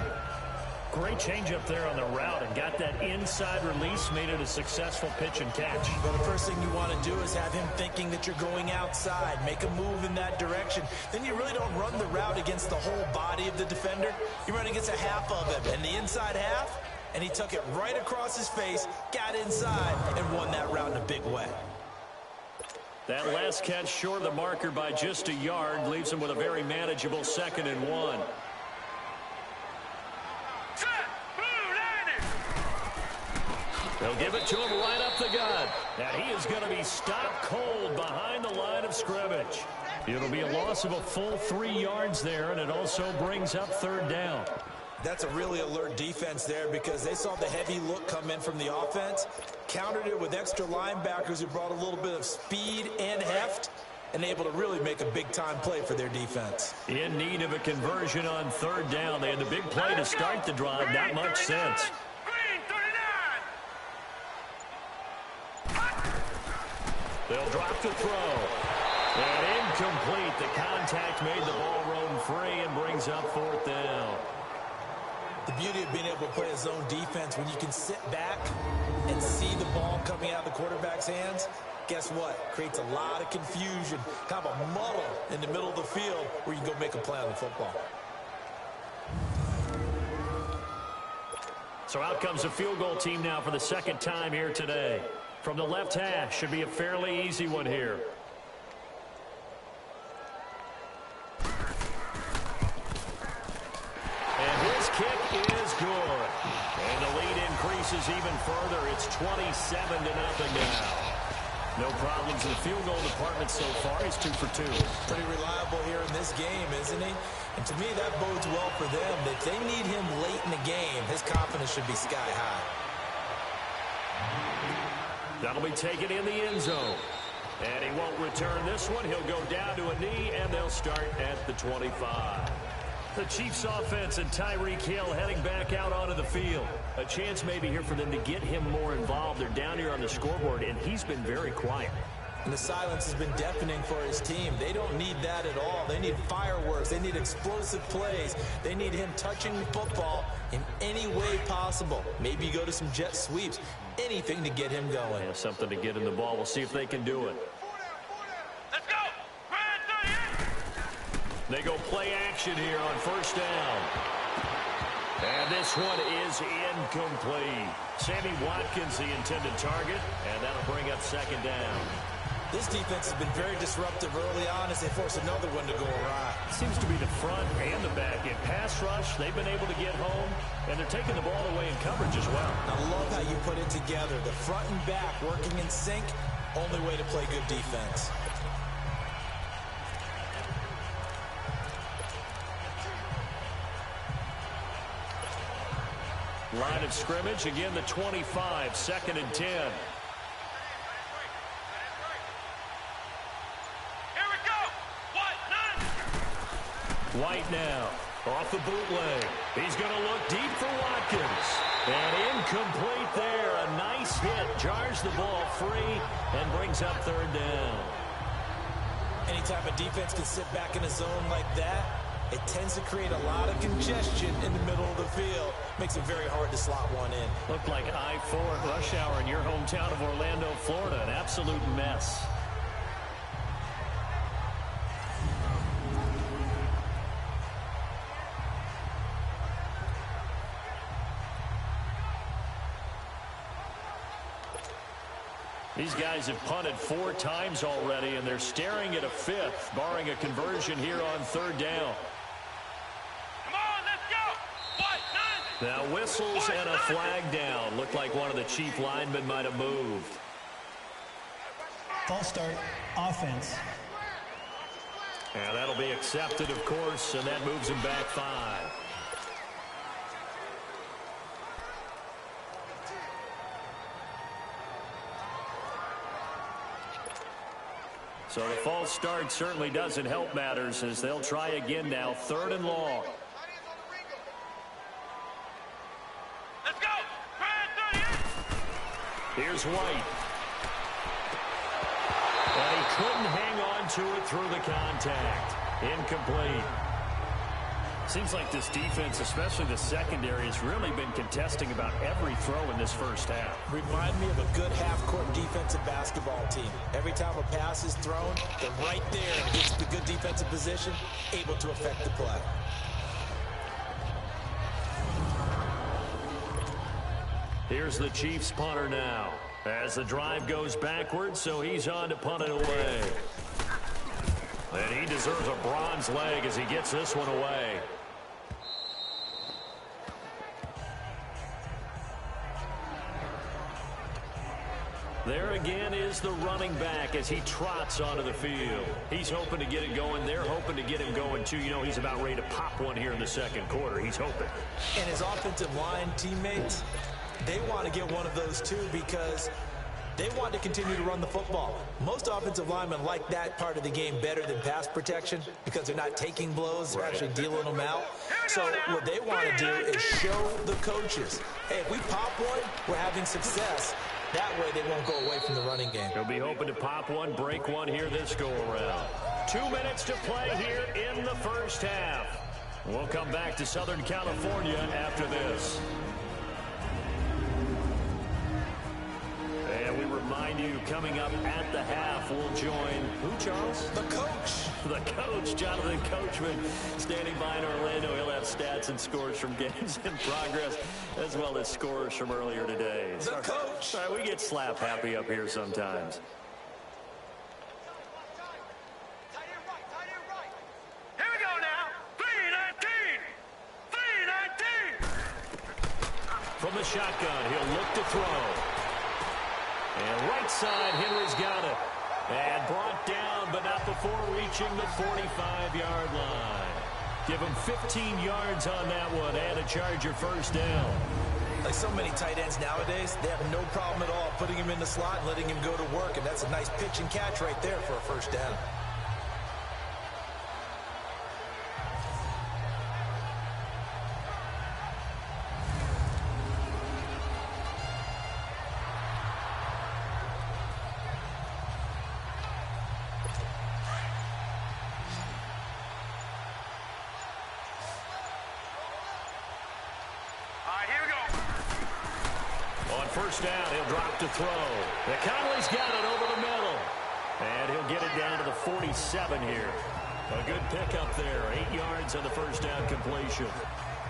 [SPEAKER 3] Great change up there on the route and got that inside release, made it a successful pitch and catch.
[SPEAKER 5] Well, the first thing you want to do is have him thinking that you're going outside. Make a move in that direction. Then you really don't run the route against the whole body of the defender. You run against a half of him, and the inside half, and he took it right across his face, got inside, and won that route in a big way.
[SPEAKER 4] That last catch short of the marker by just a yard leaves him with a very manageable 2nd and 1. They'll give it to him right up the gut. And he is going to be stopped cold behind the line of scrimmage. It'll be a loss of a full 3 yards there, and it also brings up 3rd down.
[SPEAKER 5] That's a really alert defense there because they saw the heavy look come in from the offense, countered it with extra linebackers who brought a little bit of speed and heft, and able to really make a big-time play for their defense.
[SPEAKER 4] In need of a conversion on 3rd down. They had the big play to start the drive, not much sense. They'll drop the throw. And incomplete. The contact made the ball roam free and brings up 4th down.
[SPEAKER 5] The beauty of being able to play a zone defense when you can sit back and see the ball coming out of the quarterback's hands, guess what? Creates a lot of confusion, kind of a muddle in the middle of the field where you can go make a play on the football.
[SPEAKER 4] So out comes the field goal team now for the 2nd time here today. From the left hash, should be a fairly easy one here. And his kick is good. And the lead increases even further. It's 27-0 now. No problems in the field goal department so far. He's 2 for 2.
[SPEAKER 5] Pretty reliable here in this game, isn't he? And to me, that bodes well for them. If they need him late in the game, his confidence should be sky high.
[SPEAKER 4] That'll be taken in the end zone. And he won't return this one. He'll go down to a knee, and they'll start at the 25. The Chiefs offense and Tyreek Hill heading back out onto the field. A chance maybe here for them to get him more involved. They're down here on the scoreboard, and he's been very quiet.
[SPEAKER 5] And the silence has been deafening for his team. They don't need that at all. They need fireworks. They need explosive plays. They need him touching the football in any way possible. Maybe you go to some jet sweeps. Anything to get him going.
[SPEAKER 4] Yeah, something to get in the ball. We'll see if they can do it.
[SPEAKER 9] Let's go.
[SPEAKER 4] They go play action here on first down. And this one is incomplete. Sammy Watkins, the intended target, and that'll bring up 2nd down.
[SPEAKER 5] This defense has been very disruptive early on as they force another one to go awry.
[SPEAKER 4] Seems to be the front and the back. In pass rush, they've been able to get home, and they're taking the ball away in coverage as well.
[SPEAKER 5] I love how you put it together. The front and back working in sync, only way to play good defense.
[SPEAKER 4] Line of scrimmage, again the 25, 2nd and 10. White now, off the bootleg. He's going to look deep for Watkins. And incomplete there. A nice hit. Jars the ball free and brings up 3rd down.
[SPEAKER 5] Anytime a defense can sit back in a zone like that, it tends to create a lot of congestion in the middle of the field. Makes it very hard to slot one in.
[SPEAKER 4] Looked like I-4 at rush hour in your hometown of Orlando, Florida. An absolute mess. These guys have punted 4 times already, and they're staring at a 5th, barring a conversion here on 3rd down.
[SPEAKER 9] Come on, let's go.
[SPEAKER 4] Now whistles and a flag down. Looked like one of the Chief linemen might have moved.
[SPEAKER 7] False start, offense.
[SPEAKER 4] And that'll be accepted, of course, and that moves him back 5. So the false start certainly doesn't help matters as they'll try again now. 3rd and long.
[SPEAKER 9] Let's go.
[SPEAKER 4] Here's White. And he couldn't hang on to it through the contact. Incomplete. Seems like this defense, especially the secondary, has really been contesting about every throw in this first half.
[SPEAKER 5] Remind me of a good half-court defensive basketball team. Every time a pass is thrown, they're right there and gets the good defensive position, able to affect the play.
[SPEAKER 4] Here's the Chiefs punter now. As the drive goes backwards, so he's on to punt it away. And he deserves a bronze leg as he gets this one away. There again is the running back as he trots onto the field. He's hoping to get it going. They're hoping to get him going, too. You know, he's about ready to pop one here in the second quarter. He's hoping.
[SPEAKER 5] And his offensive line teammates, they want to get one of those, too, because they want to continue to run the football. Most offensive linemen like that part of the game better than pass protection because they're not taking blows, they're actually dealing them out. So what they want to do is show the coaches, hey, if we pop one, we're having success. That way they won't go away from the running game.
[SPEAKER 4] He'll be hoping to pop one, break one here this go-around. 2 minutes to play here in the first half. We'll come back to Southern California after this. And we remind you, coming up at the half, we'll join who, Charles?
[SPEAKER 5] The coach.
[SPEAKER 4] The coach, Jonathan Coachman, standing by in Orlando. He'll have stats and scores from games in progress, as well as scores from earlier today.
[SPEAKER 5] The coach.
[SPEAKER 4] All right, we get slap happy up here sometimes.
[SPEAKER 9] Here we go now. 3-19. 3-19.
[SPEAKER 4] From the shotgun, he'll look to throw. And right side, Henry's got it. And brought down, but not before reaching the 45-yard line. Give him 15 yards on that one and a Charger first down.
[SPEAKER 5] Like so many tight ends nowadays, they have no problem at all putting him in the slot and letting him go to work. And that's a nice pitch and catch right there for a first down.
[SPEAKER 4] First down, he'll drop to throw. Conley's got it over the middle. And he'll get it down to the 47 here. A good pickup there. 8 yards on the first down completion.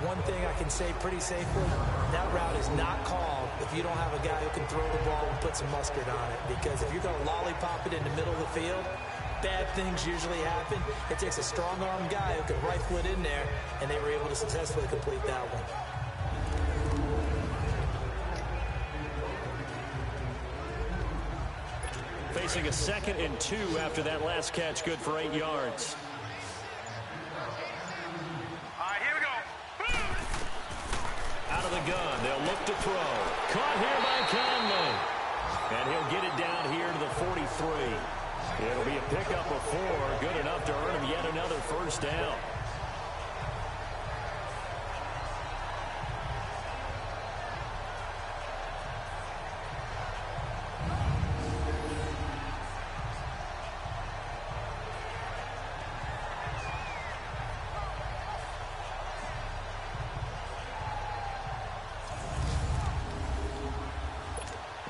[SPEAKER 5] One thing I can say pretty safely, that route is not called if you don't have a guy who can throw the ball and put some mustard on it. Because if you're going to lollipop it in the middle of the field, bad things usually happen. It takes a strong-arm guy who can rifle it in there, and they were able to successfully complete that one.
[SPEAKER 4] Facing a 2nd and 2 after that last catch, good for 8 yards.
[SPEAKER 9] All right, here we go.
[SPEAKER 4] Out of the gun, they'll look to throw. Caught here by Conley. And he'll get it down here to the 43. It'll be a pickup of 4, good enough to earn him yet another first down.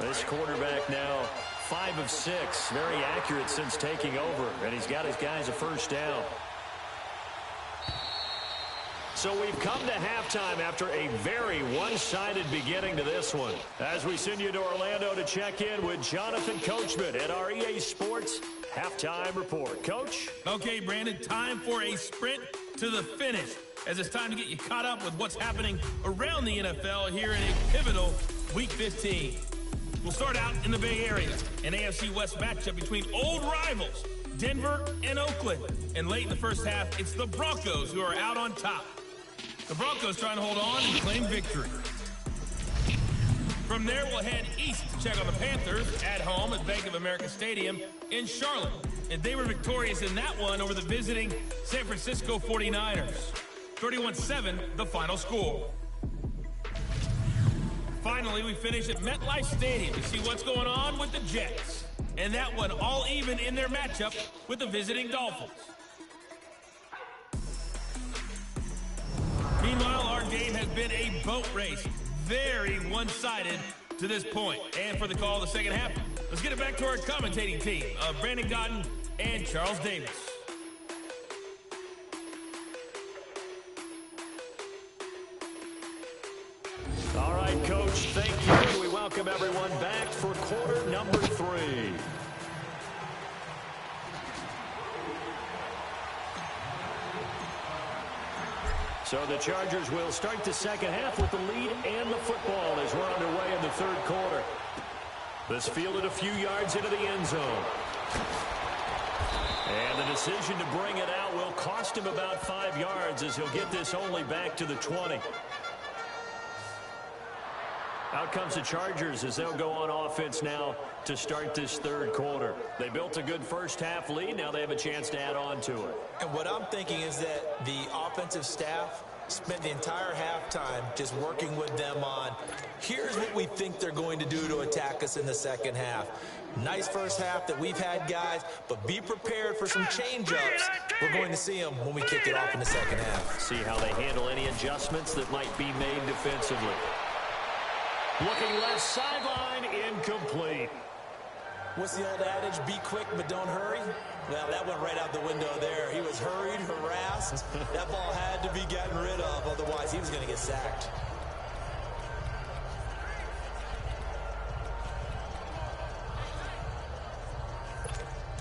[SPEAKER 4] This quarterback now 5 of 6, very accurate since taking over, and he's got his guys a first down. So we've come to halftime after a very one-sided beginning to this one. As we send you to Orlando to check in with Jonathan Coachman at our EA Sports Halftime Report. Coach?
[SPEAKER 3] Okay, Brandon, time for a sprint to the finish, as it's time to get you caught up with what's happening around the NFL here in a pivotal Week 15. We'll start out in the Bay Area, an AFC West matchup between old rivals, Denver and Oakland. And late in the first half, it's the Broncos who are out on top. The Broncos trying to hold on and claim victory. From there, we'll head east to check on the Panthers at home at Bank of America Stadium in Charlotte. And they were victorious in that one over the visiting San Francisco 49ers. 31-7, the final score. Finally, we finish at MetLife Stadium to see what's going on with the Jets. And that one all even in their matchup with the visiting Dolphins. Meanwhile, our game has been a boat race. Very one-sided to this point. And for the call of the second half, let's get it back to our commentating team of Brandon Gotten and Charles Davis.
[SPEAKER 4] All right, Coach, thank you. We welcome everyone back for quarter number 3. So the Chargers will start the second half with the lead and the football as we're underway in the third quarter. This fielded a few yards into the end zone. And the decision to bring it out will cost him about 5 yards as he'll get this only back to the 20. Out comes the Chargers as they'll go on offense now to start this third quarter. They built a good first half lead. Now they have a chance to add on to it.
[SPEAKER 5] And what I'm thinking is that the offensive staff spent the entire halftime just working with them on, here's what we think they're going to do to attack us in the second half. Nice first half that we've had, guys, but be prepared for some change-ups. We're going to see them when we kick it off in the second half.
[SPEAKER 4] See how they handle any adjustments that might be made defensively. Looking left sideline, incomplete.
[SPEAKER 5] What's the old adage? Be quick, but don't hurry? Well, that went right out the window there. He was hurried, harassed. That ball had to be gotten rid of, otherwise he was going to get sacked.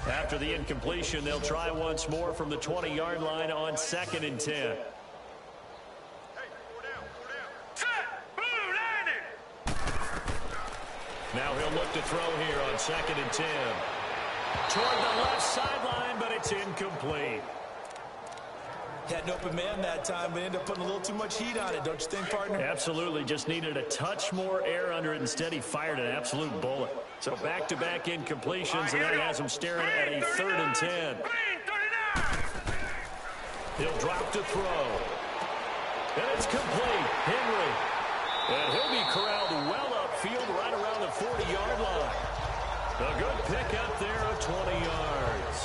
[SPEAKER 4] After the incompletion, they'll try once more from the 20-yard line on 2nd and 10. Now he'll look to throw here on 2nd and 10. Toward the left sideline, but it's incomplete.
[SPEAKER 5] Had an open man that time, but ended up putting a little too much heat on it, don't you think, partner?
[SPEAKER 4] Absolutely. Just needed a touch more air under it. Instead, he fired an absolute bullet. So back-to-back incompletions, and that has him staring at a 3rd and 10. He'll drop to throw. And it's complete. Henry. And he'll be corralled well upfield right around the 40-yard line. A good pick up there of 20 yards.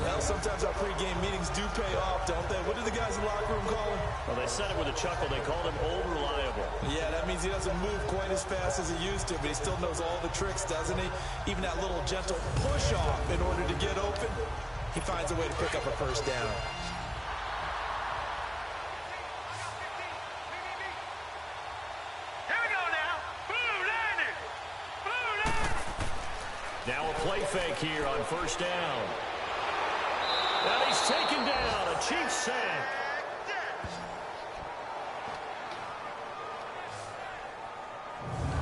[SPEAKER 5] Well, sometimes our pregame meetings do pay off, don't they? What did the guys in the locker room call him?
[SPEAKER 4] Well, they said it with a chuckle. They called him old reliable.
[SPEAKER 5] Yeah, that means he doesn't move quite as fast as he used to, but he still knows all the tricks, doesn't he? Even that little gentle push-off in order to get open, he finds a way to pick up a first down.
[SPEAKER 4] Now a play fake here on first down. And he's taken down. A Chiefs sack.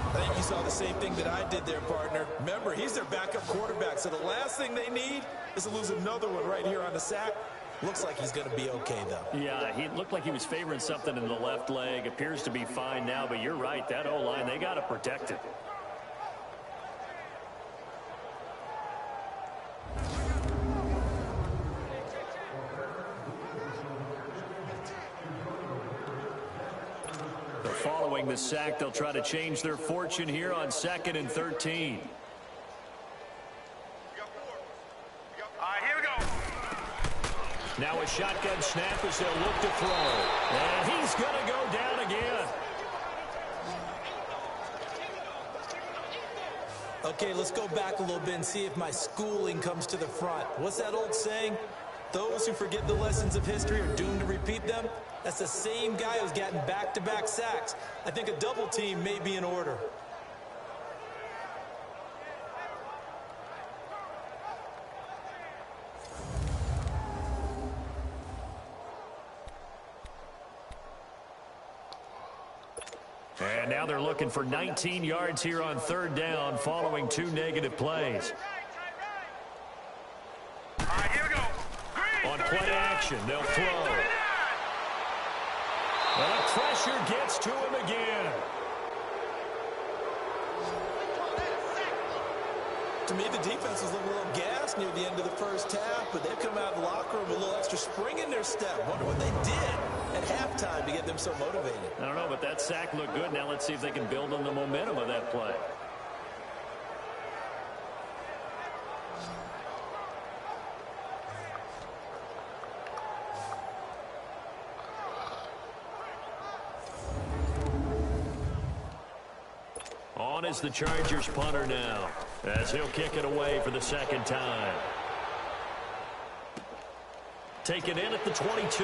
[SPEAKER 5] I think you saw the same thing that I did there, partner. Remember, he's their backup quarterback, so the last thing they need is to lose another one right here on the sack. Looks like he's going to be okay, though.
[SPEAKER 4] Yeah, he looked like he was favoring something in the left leg. Appears to be fine now, but you're right. That O-line, they got to protect it. Following the sack, they'll try to change their fortune here on 2nd and 13.
[SPEAKER 9] All right, here we go.
[SPEAKER 4] Now a shotgun snap as they'll look to throw. And he's going to go down again.
[SPEAKER 5] Okay, let's go back a little bit and see if my schooling comes to the front. What's that old saying? Those who forget the lessons of history are doomed to repeat them. That's the same guy who's gotten back-to-back sacks. I think a double team may be in order.
[SPEAKER 4] And now they're looking for 19 yards here on 3rd down following 2 negative plays.
[SPEAKER 9] All right, here we go.
[SPEAKER 4] On play action, they'll throw. And the pressure gets to him again.
[SPEAKER 5] To me, the defense was a little gassed near the end of the first half, but they've come out of the locker room with a little extra spring in their step. Wonder what they did at halftime to get them so motivated.
[SPEAKER 4] I don't know, but that sack looked good. Now let's see if they can build on the momentum of that play. On is the Chargers punter now, as he'll kick it away for the second time. Taken in at the 22.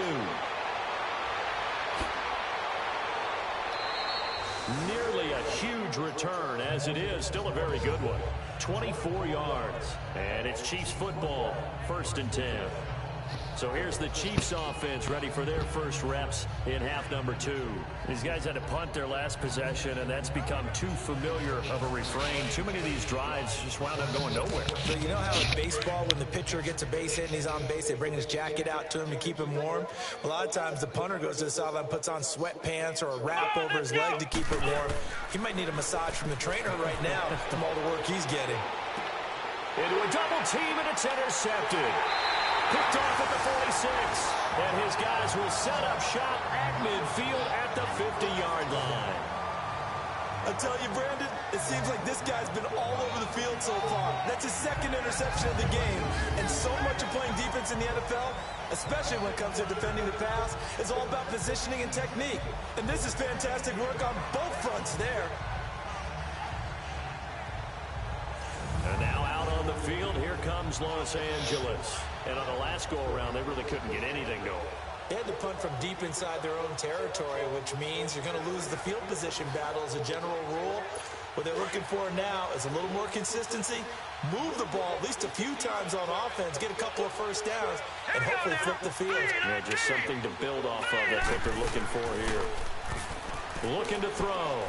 [SPEAKER 4] Nearly a huge return, as it is still a very good one. 24 yards, and it's Chiefs football, 1st and 10. So here's the Chiefs offense ready for their first reps in half number 2. These guys had to punt their last possession, and that's become too familiar of a refrain. Too many of these drives just wound up going nowhere.
[SPEAKER 5] So you know how in baseball, when the pitcher gets a base hit and he's on base, they bring his jacket out to him to keep him warm? A lot of times the punter goes to the sideline, puts on sweatpants or a wrap over his leg to keep it warm. He might need a massage from the trainer right now from all the work he's getting.
[SPEAKER 4] Into a double team, and it's intercepted. Picked off at the 46, and his guys will set up shop at midfield at the 50-yard line.
[SPEAKER 5] I tell you, Brandon, it seems like this guy's been all over the field so far. That's his second interception of the game, and so much of playing defense in the NFL, especially when it comes to defending the pass, is all about positioning and technique. And this is fantastic work on both fronts there.
[SPEAKER 4] And now out on the field, here comes Los Angeles. And on the last go-around, they really couldn't get anything going.
[SPEAKER 5] They had to punt from deep inside their own territory, which means you're going to lose the field position battle as a general rule. What they're looking for now is a little more consistency, move the ball at least a few times on offense, get a couple of first downs, and hopefully flip the field.
[SPEAKER 4] Yeah, just something to build off of. That's what they're looking for here. Looking to throw.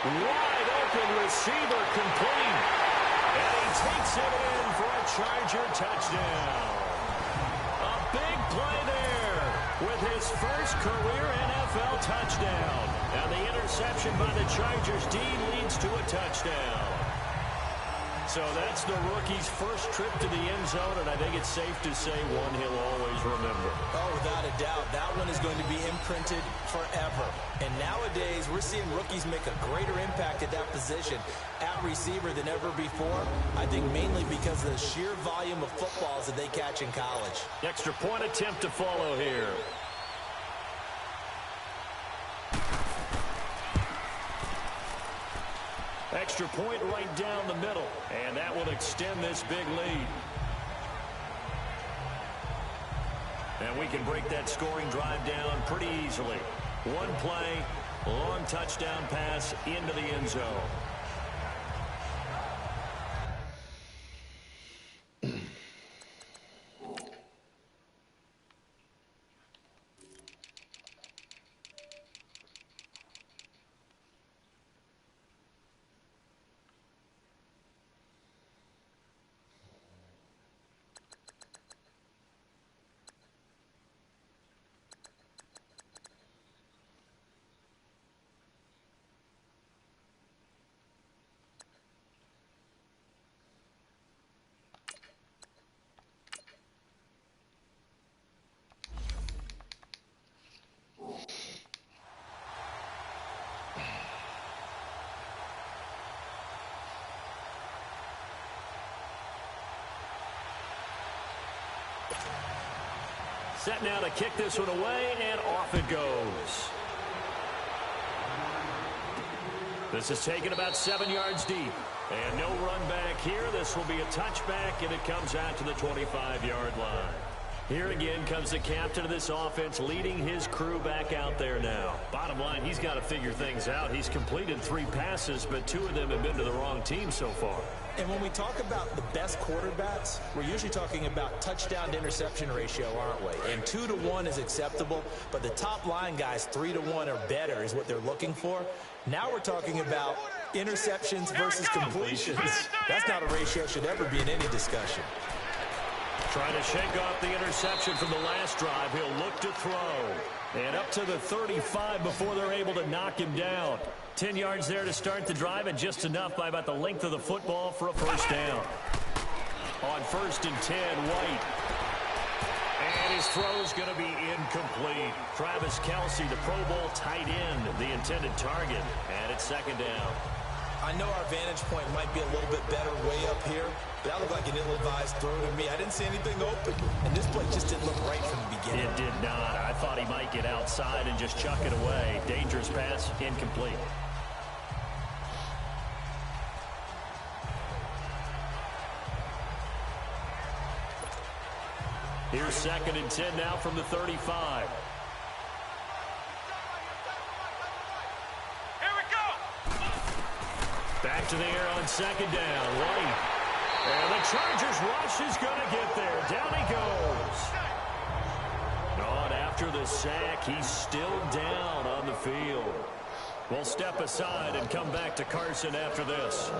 [SPEAKER 4] Wide open receiver complete. And he takes it in for a Charger touchdown. A big play there with his first career NFL touchdown. And the interception by the Chargers D leads to a touchdown. So that's the rookie's first trip to the end zone, and I think it's safe to say one he'll always remember.
[SPEAKER 5] Oh, without a doubt. That one is going to be imprinted forever. And nowadays, we're seeing rookies make a greater impact at that position at receiver than ever before. I think mainly because of the sheer volume of footballs that they catch in college.
[SPEAKER 4] Extra point attempt to follow here. Extra point right down the middle, and that will extend this big lead. And we can break that scoring drive down pretty easily. One play, long touchdown pass into the end zone. Set now to kick this one away, and off it goes. This is taken about 7 yards deep. And no run back here. This will be a touchback, and it comes out to the 25-yard line. Here again comes the captain of this offense, leading his crew back out there now. Bottom line, he's got to figure things out. He's completed 3 passes, but 2 of them have been to the wrong team so far.
[SPEAKER 5] And when we talk about the best quarterbacks, we're usually talking about touchdown to interception ratio, aren't we? And 2 to 1 is acceptable, but the top line guys, 3 to 1 or better is what they're looking for. Now we're talking about interceptions versus completions. That's not a ratio that should ever be in any discussion.
[SPEAKER 4] Trying to shake off the interception from the last drive. He'll look to throw. And up to the 35 before they're able to knock him down. 10 yards there to start the drive, and just enough by about the length of the football for a first down. On 1st and 10, White. And his throw's going to be incomplete. Travis Kelce, the Pro Bowl tight end, the intended target. And it's 2nd down.
[SPEAKER 5] I know our vantage point might be a little bit better way up here, but that looked like an ill-advised throw to me. I didn't see anything open, and this play just didn't look right from the beginning.
[SPEAKER 4] It did not. I thought he might get outside and just chuck it away. Dangerous pass, incomplete. Here's 2nd and 10 now from the 35. Back to the air on 2nd down. White. And the Chargers rush is going to get there. Down he goes. And after the sack, he's still down on the field. We'll step aside and come back to Carson after this.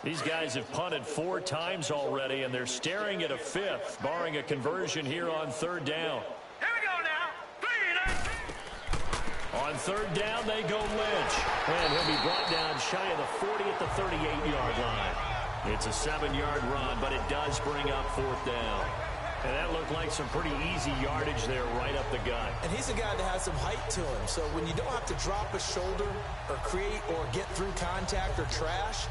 [SPEAKER 4] These guys have punted 4 times already, and they're staring at a 5th, barring a conversion here on 3rd down.
[SPEAKER 9] Here we go now. 3 and 8.
[SPEAKER 4] On 3rd down, they go Lynch. And he'll be brought down shy of the 40 at the 38-yard line. It's a 7-yard run, but it does bring up 4th down. And that looked like some pretty easy yardage there right up the gut.
[SPEAKER 5] And he's a guy that has some height to him, so when you don't have to drop a shoulder or create or get through contact or trash,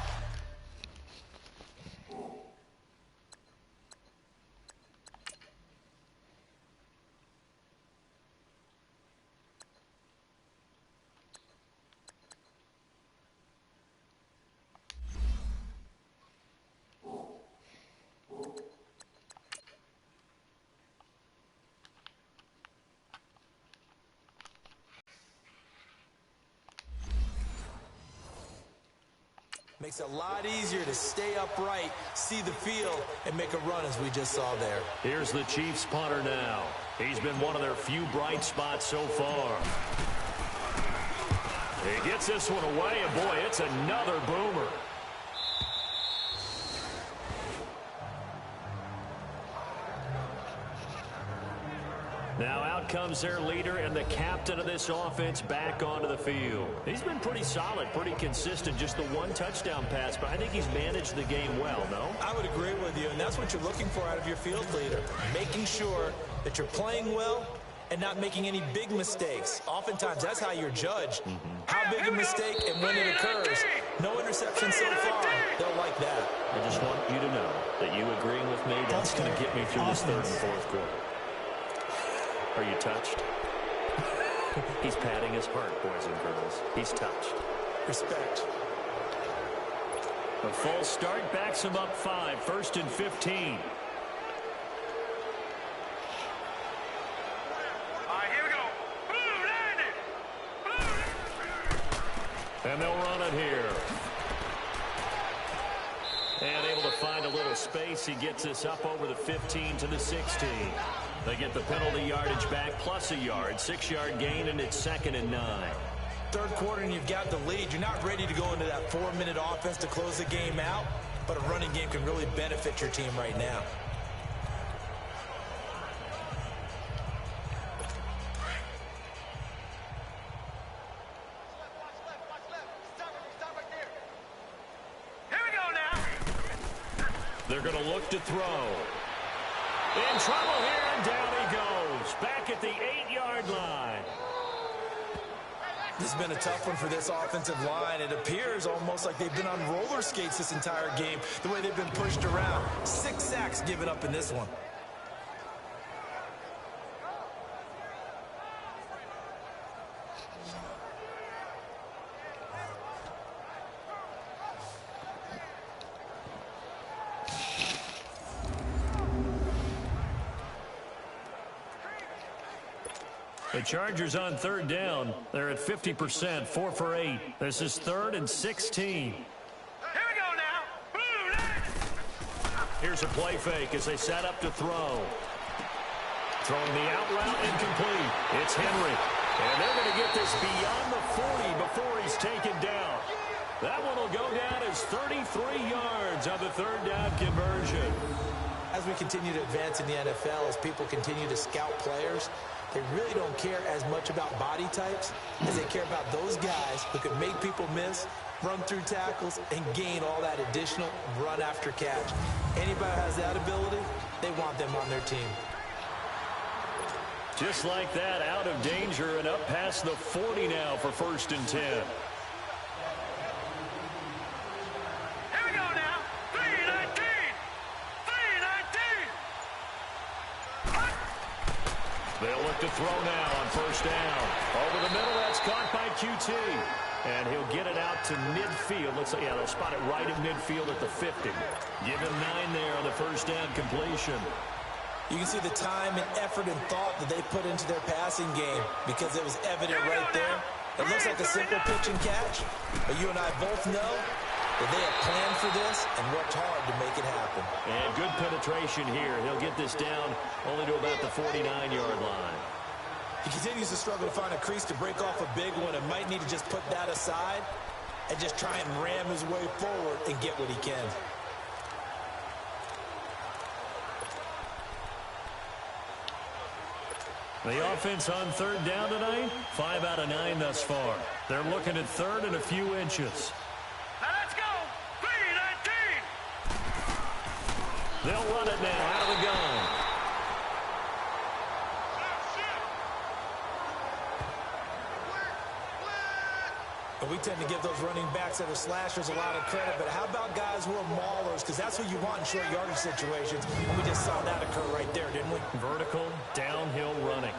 [SPEAKER 5] makes it a lot easier to stay upright, see the field, and make a run as we just saw there.
[SPEAKER 4] Here's the Chiefs punter now. He's been one of their few bright spots so far. He gets this one away, and boy, it's another boomer. Now out comes their leader and the captain of this offense back onto the field. He's been pretty solid, pretty consistent, just the 1 touchdown pass, but I think he's managed the game well, no?
[SPEAKER 5] I would agree with you, and that's what you're looking for out of your field leader, making sure that you're playing well and not making any big mistakes. Oftentimes, that's how you're judged. How big a mistake and when it occurs. No interception so far. They'll like that.
[SPEAKER 4] I just want you to know that you agreeing with me, that's going to get me through this 3rd and 4th quarter. Are you touched? He's patting his heart, boys and girls. He's touched.
[SPEAKER 5] Respect.
[SPEAKER 4] A false start backs him up 5. 1st and 15.
[SPEAKER 9] All right, here we go. Blue, landed.
[SPEAKER 4] And they'll run it here. And able to find a little space. He gets this up over the 15 to the 16. They get the penalty yardage back plus a yard. 6-yard gain, and it's 2nd and 9.
[SPEAKER 5] 3rd quarter, and you've got the lead. You're not ready to go into that 4-minute offense to close the game out, but a running game can really benefit your team right now.
[SPEAKER 9] Here we go now.
[SPEAKER 4] They're going to look to throw. In trouble here, and down he goes. Back at the 8-yard line.
[SPEAKER 5] This has been a tough one for this offensive line. It appears almost like they've been on roller skates this entire game, the way they've been pushed around. 6 sacks given up in this one.
[SPEAKER 4] The Chargers on 3rd down. They're at 50%, 4 for 8. This is 3rd and 16.
[SPEAKER 9] Here we go now. Blue, landed.
[SPEAKER 4] Here's a play fake as they set up to throw. Throwing the out route incomplete. It's Henry. And they're going to get this beyond the 40 before he's taken down. That one will go down as 33 yards on the third down conversion.
[SPEAKER 5] As we continue to advance in the NFL, as people continue to scout players, they really don't care as much about body types as they care about those guys who can make people miss, run through tackles, and gain all that additional run after catch. Anybody who has that ability, they want them on their team.
[SPEAKER 4] Just like that, out of danger and up past the 40 now for 1st and 10.
[SPEAKER 9] Here we go now. 3-19. 3-19.
[SPEAKER 4] They'll look to throw now on 1st down. Over the middle, that's caught by QT. And he'll get it out to midfield. Let's say, yeah, they'll spot it right at midfield at the 50. Give him 9 there on the 1st down completion.
[SPEAKER 5] You can see the time and effort and thought that they put into their passing game because it was evident right there. It looks like a simple pitch and catch, but you and I both know that they have planned for this and worked hard to make it happen.
[SPEAKER 4] And good penetration here. He'll get this down only to about the 49-yard line.
[SPEAKER 5] He continues to struggle to find a crease to break off a big one and might need to just put that aside and just try and ram his way forward and get what he can.
[SPEAKER 4] The offense on 3rd down tonight, 5 out of 9 thus far. They're looking at 3rd and a few inches.
[SPEAKER 9] Now let's go. 3-19.
[SPEAKER 4] They'll run it now out of the gun.
[SPEAKER 5] And we tend to give those running backs that are slashers a lot of credit, but how about guys who are maulers? Because that's what you want in short yardage situations. And we just saw that occur right there, didn't we?
[SPEAKER 4] Vertical, downhill running.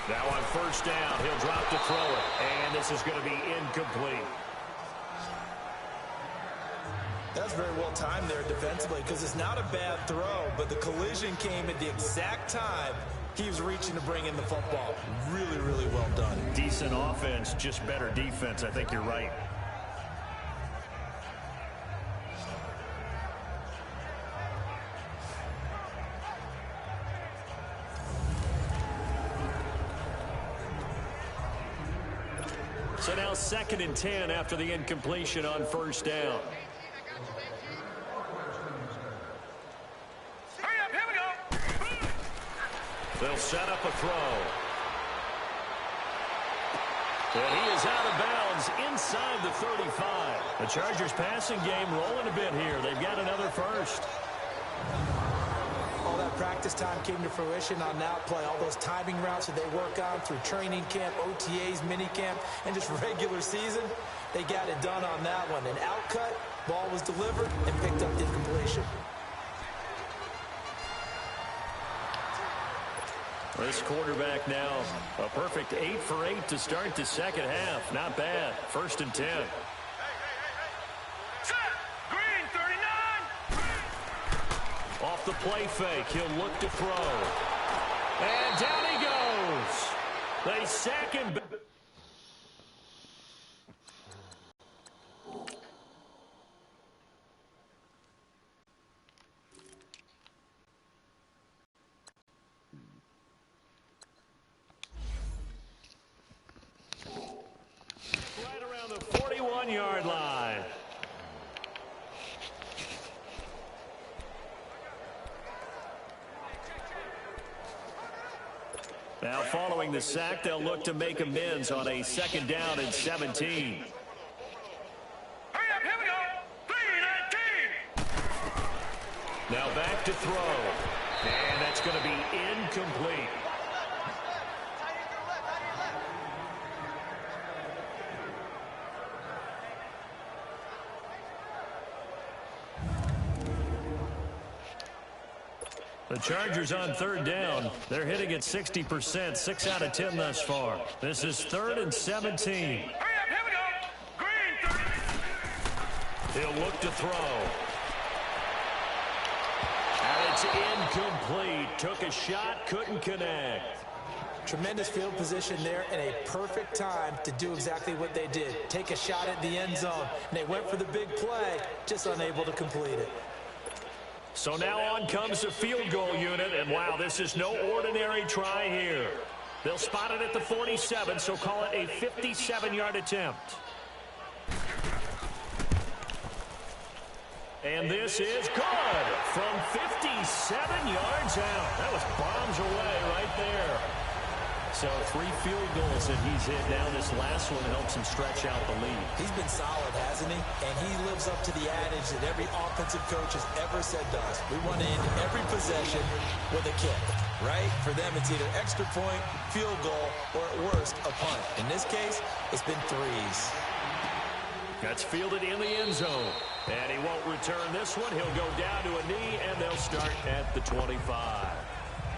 [SPEAKER 4] Now on 1st down, he'll drop to throw it. And this is going to be incomplete.
[SPEAKER 5] That's very well timed there defensively because it's not a bad throw, but the collision came at the exact time he was reaching to bring in the football. Really, really well done.
[SPEAKER 4] Decent offense, just better defense. I think you're right. So now 2nd and 10 after the incompletion on 1st down.
[SPEAKER 9] Hurry up, here we go.
[SPEAKER 4] They'll set up a throw. And he is out of bounds inside the 35. The Chargers passing game rolling a bit here. They've got another first.
[SPEAKER 5] All that practice time came to fruition on that play. All those timing routes that they work on through training camp, OTAs, minicamp, and just regular season, they got it done on that one. An outcut, ball was delivered, and picked up the completion.
[SPEAKER 4] This quarterback now, a perfect 8 for 8 to start the 2nd half. Not bad. 1st and 10.
[SPEAKER 9] Set. Green, 39.
[SPEAKER 4] Off the play fake, he'll look to throw. And down he goes. They sack him. Right around the 41-yard line. Now following the sack, they'll look to make amends on a 2nd down and 17.
[SPEAKER 9] Hurry up, here we go. 3-19.
[SPEAKER 4] Now back to throw. And that's going to be incomplete. The Chargers on third down. They're hitting at 60%, 6 out of 10 thus far. This is 3rd and 17.
[SPEAKER 9] Hurry up, here we go. Green.
[SPEAKER 4] He'll look to throw. And it's incomplete. Took a shot, couldn't connect.
[SPEAKER 5] Tremendous field position there and a perfect time to do exactly what they did. Take a shot at the end zone. And they went for the big play, just unable to complete it.
[SPEAKER 4] So now on comes the field goal unit, and wow, this is no ordinary try here. They'll spot it at the 47, so call it a 57-yard attempt. And this is good from 57 yards out. That was bombs away right there. So 3 field goals that he's hit now. This last one helps him stretch out the lead.
[SPEAKER 5] He's been solid, hasn't he? And he lives up to the adage that every offensive coach has ever said to us. We want to end every possession with a kick, right? For them, it's either extra point, field goal, or at worst, a punt. In this case, it's been 3s.
[SPEAKER 4] That's fielded in the end zone. And he won't return this one. He'll go down to a knee, and they'll start at the 25.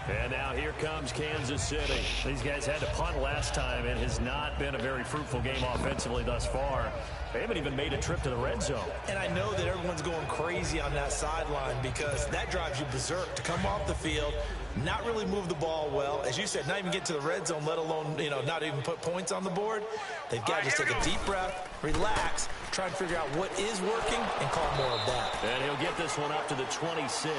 [SPEAKER 4] And now here comes Kansas City. These guys had to punt last time. It has not been a very fruitful game offensively thus far. They haven't even made a trip to the red zone. And I know that everyone's going crazy on that sideline because that drives you berserk to come off the field, not really move the ball well. As you said, not even get to the red zone, let alone, not even put points on the board. They've got to just take a deep breath, relax, try and figure out what is working, and call more of that. And he'll get this one up to the 26.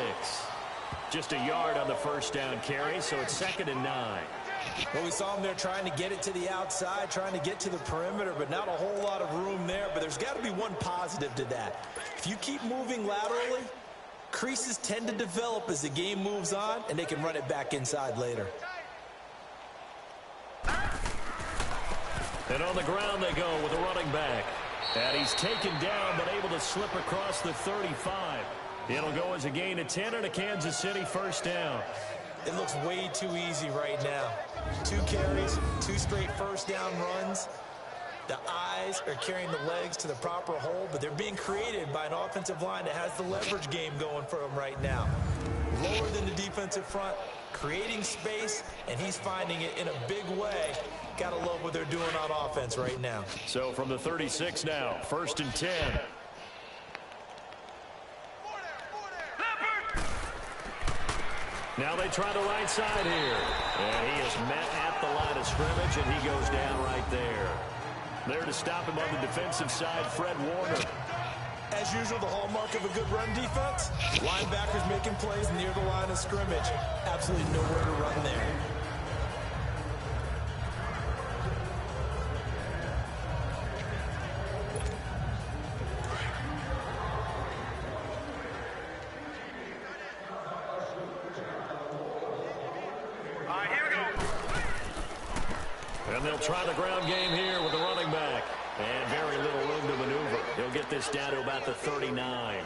[SPEAKER 4] Just a yard on the first down carry, so it's 2nd and 9. Well, we saw him there trying to get it to the outside, trying to get to the perimeter, but not a whole lot of room there. But there's got to be one positive to that. If you keep moving laterally, creases tend to develop as the game moves on, and they can run it back inside later. And on the ground they go with a running back. And he's taken down, but able to slip across the 35. It'll go as a gain of 10 and a Kansas City first down. It looks way too easy right now. 2 carries, 2 straight first down runs. The eyes are carrying the legs to the proper hole, but they're being created by an offensive line that has the leverage game going for them right now. Lower than the defensive front, creating space, and he's finding it in a big way. Gotta love what they're doing on offense right now. So from the 36 now, 1st and 10. Now they try the right side here. And he is met at the line of scrimmage, and he goes down right there. There to stop him on the defensive side, Fred Warner. As usual, the hallmark of a good run defense, linebackers making plays near the line of scrimmage. Absolutely nowhere to run there. And they'll try the ground game here with the running back. And very little room to maneuver. He'll get this down to about the 39.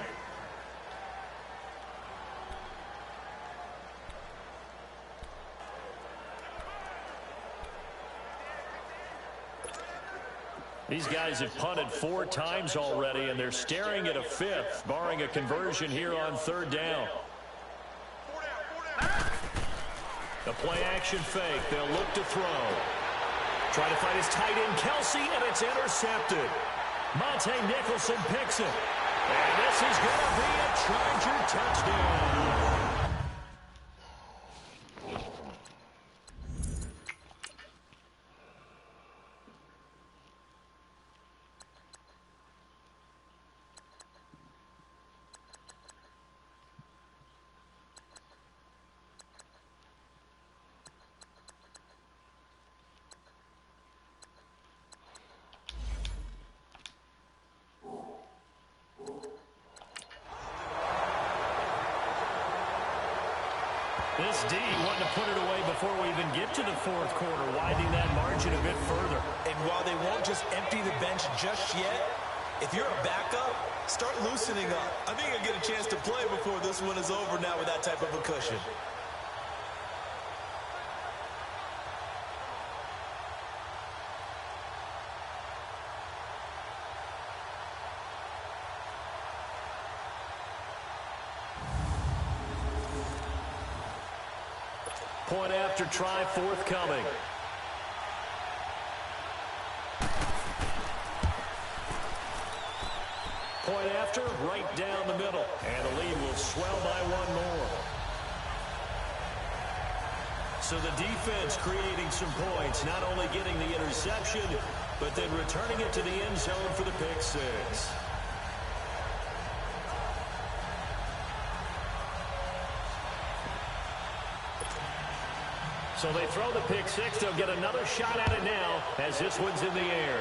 [SPEAKER 4] These guys have punted 4 times already, and they're staring at a 5th, barring a conversion here on 3rd down. The play-action fake. They'll look to throw. Trying to find his tight end, Kelsey, and it's intercepted. Monte Nicholson picks it. And this is going to be a Charger touchdown. This D wanting to put it away before we even get to the 4th quarter, widening that margin a bit further. And while they won't just empty the bench just yet, if you're a backup, start loosening up. I think you'll get a chance to play before this one is over now with that type of a cushion. Point after try forthcoming. Point after, right down the middle. And the lead will swell by one more. So the defense creating some points, not only getting the interception, but then returning it to the end zone for the pick six. So they throw the pick six. They'll get another shot at it now as this one's in the air.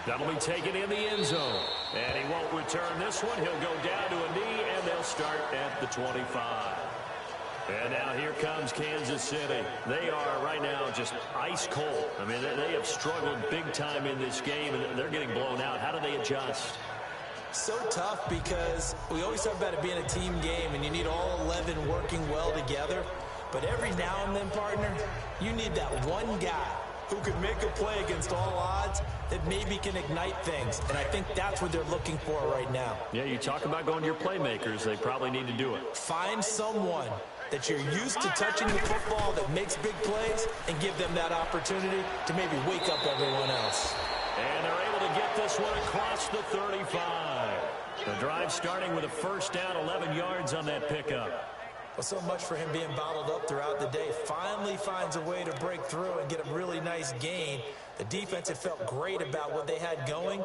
[SPEAKER 4] That'll be taken in the end zone. And he won't return this one. He'll go down to a knee, and they'll start at the 25. And now here comes Kansas City. They are right now just ice cold. I mean, they have struggled big time in this game, and they're getting blown out. How do they adjust?
[SPEAKER 5] So tough because we always talk about it being a team game, and you need all 11 working well together. But every now and then, partner, you need that one guy who could make a play against all odds that maybe can ignite things. And I think that's what they're looking for right now.
[SPEAKER 4] Yeah, you talk about going to your playmakers. They probably need to do it.
[SPEAKER 5] Find someone that you're used to touching the football that makes big plays and give them that opportunity to maybe wake up everyone else.
[SPEAKER 4] And they're able to get this one across the 35. The drive starting with a first down, 11 yards on that pickup.
[SPEAKER 5] Well, so much for him being bottled up throughout the day. Finally finds a way to break through and get a really nice gain. The defense had felt great about what they had going.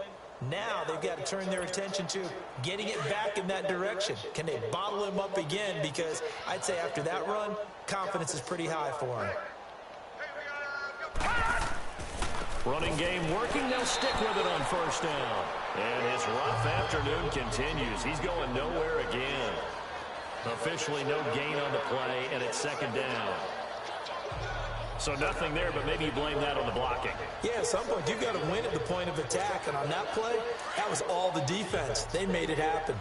[SPEAKER 5] Now they've got to turn their attention to getting it back in that direction. Can they bottle him up again? Because I'd say after that run, confidence is pretty high for him.
[SPEAKER 4] Running game working. They'll stick with it on first down. And his rough afternoon continues. He's going nowhere again. Officially no gain on the play, and it's second down. So nothing there, but maybe you blame that on the blocking.
[SPEAKER 5] Yeah, at some point you've got to win at the point of attack, and on that play, that was all the defense. They made it happen.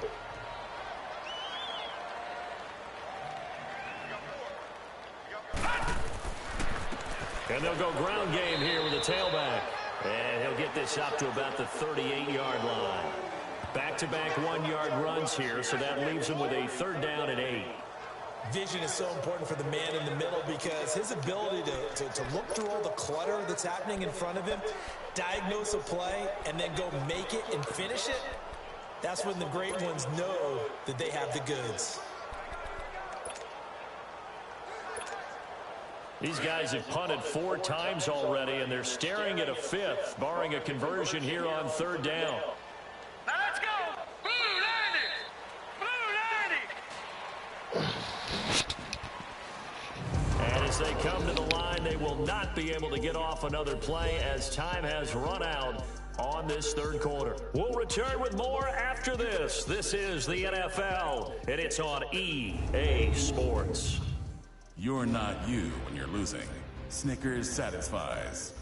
[SPEAKER 4] And they'll go ground game here with the tailback. And he'll get this up to about the 38-yard line. Back-to-back one-yard runs here, so that leaves him with a third down and 8.
[SPEAKER 5] Vision is so important for the man in the middle because his ability to look through all the clutter that's happening in front of him, diagnose a play, and then go make it and finish it, that's when the great ones know that they have the goods.
[SPEAKER 4] These guys have punted 4 times already, and they're staring at a 5th, barring a conversion here on third down.
[SPEAKER 9] Now let's go! Blue 90! Blue 90!
[SPEAKER 4] And as they come to the line, they will not be able to get off another play as time has run out on this third quarter. We'll return with more after this. This is the NFL, and it's on EA Sports.
[SPEAKER 8] You're not you when you're losing. Snickers satisfies.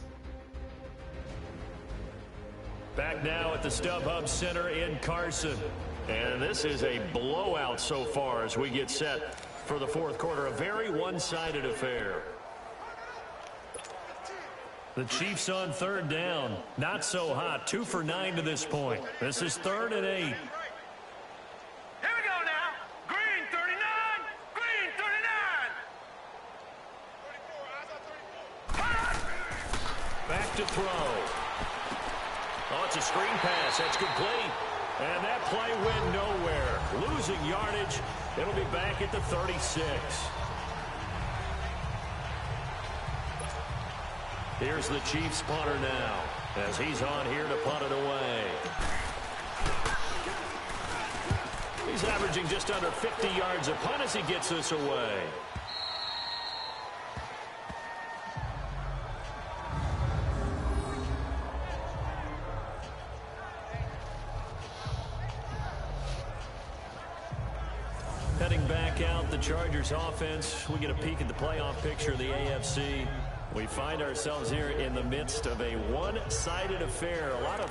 [SPEAKER 4] Back now at the StubHub Center in Carson. And this is a blowout so far as we get set for the fourth quarter. A very one-sided affair. The Chiefs on third down. Not so hot. 2 for 9 to this point. This is 3rd and 8.
[SPEAKER 9] Here we go now. Green 39. Green 39.
[SPEAKER 4] Back to throw. Oh, it's a screen pass. That's complete. And that play went nowhere. Losing yardage. It'll be back at the 36. Here's the Chiefs punter now as he's on here to punt it away. He's averaging just under 50 yards a punt as he gets this away. Heading back out, the Chargers offense. We get a peek at the playoff picture of the AFC. We find ourselves here in the midst of a one-sided affair. A lot of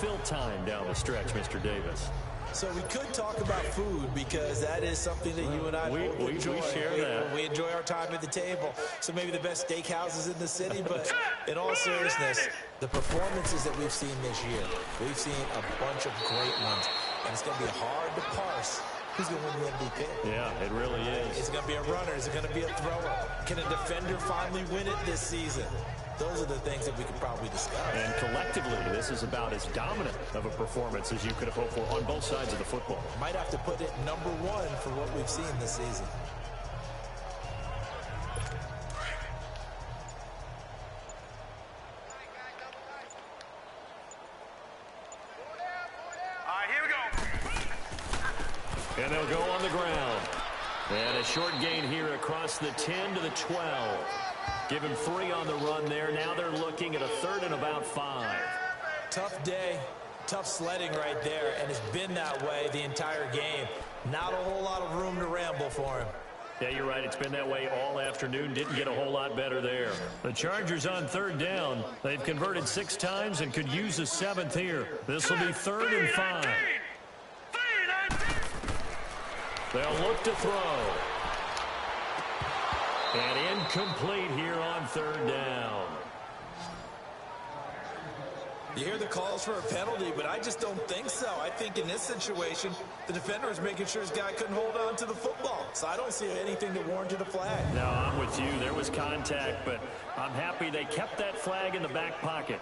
[SPEAKER 4] fill time down the stretch, Mr. Davis.
[SPEAKER 5] So we could talk about food because that is something that you and I both enjoy.
[SPEAKER 4] We share that.
[SPEAKER 5] We enjoy our time at the table. So maybe the best steakhouses in the city, but in all seriousness, the performances that we've seen this year, we've seen a bunch of great ones. and it's going to be hard to parse who's going to win the MVP.
[SPEAKER 4] Yeah, it really is.
[SPEAKER 5] Is it going to be a runner? Is it going to be a thrower? Can a defender finally win it this season? Those are the things that we could probably discuss.
[SPEAKER 4] And collectively, this is about as dominant of a performance as you could have hoped for on both sides of the football.
[SPEAKER 5] Might have to put it number one for what we've seen this season.
[SPEAKER 4] And they'll go on the ground. And a short gain here across the 10 to the 12. Give him 3 on the run there. Now they're looking at a 3rd and about 5.
[SPEAKER 5] Tough day, tough sledding right there, and it's been that way the entire game. Not a whole lot of room to ramble for him.
[SPEAKER 4] Yeah, you're right. It's been that way all afternoon. Didn't get a whole lot better there. The Chargers on 3rd down. They've converted 6 times and could use a 7th here. This will be 3rd and 5. They'll look to throw. And incomplete here on 3rd down.
[SPEAKER 5] You hear the calls for a penalty, but I just don't think so. I think in this situation, the defender is making sure his guy couldn't hold on to the football. So I don't see anything that warranted a flag.
[SPEAKER 4] No, I'm with you. There was contact, but I'm happy they kept that flag in the back pocket.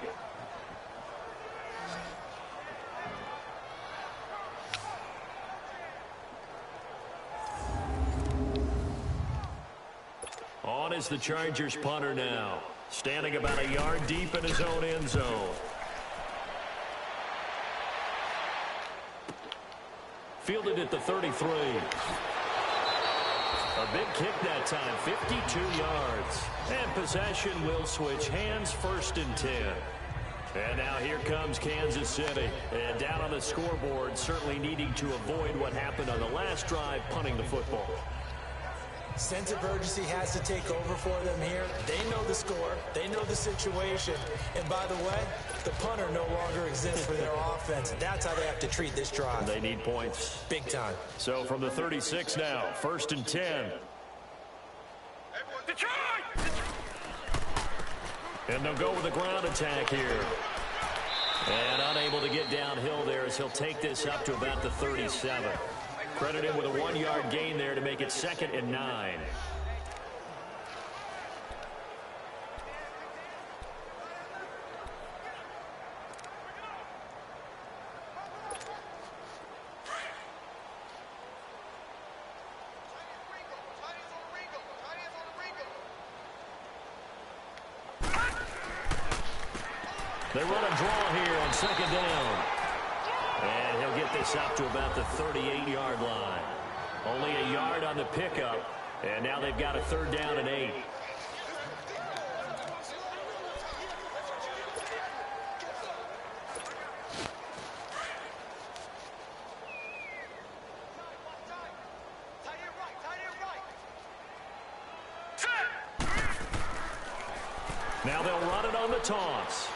[SPEAKER 4] On is the Chargers punter now. Standing about a yard deep in his own end zone. Fielded at the 33. A big kick that time, 52 yards. And possession will switch hands, 1st and 10. And now here comes Kansas City. And down on the scoreboard, certainly needing to avoid what happened on the last drive, punting the football.
[SPEAKER 5] Sense of urgency has to take over for them here. They know the score. They know the situation. And by the way, the punter no longer exists for their offense. That's how they have to treat this drive.
[SPEAKER 4] They need points.
[SPEAKER 5] Big time.
[SPEAKER 4] So from the 36 now, 1st and 10. And they'll go with a ground attack here. And unable to get downhill there as he'll take this up to about the 37. Credit him with a 1-yard gain there to make it 2nd and 9. They run a draw here on 2nd down. And he'll get this up to about the 38-yard line. Only a yard on the pickup. And now they've got a 3rd down and 8. Now they'll run it on the toss.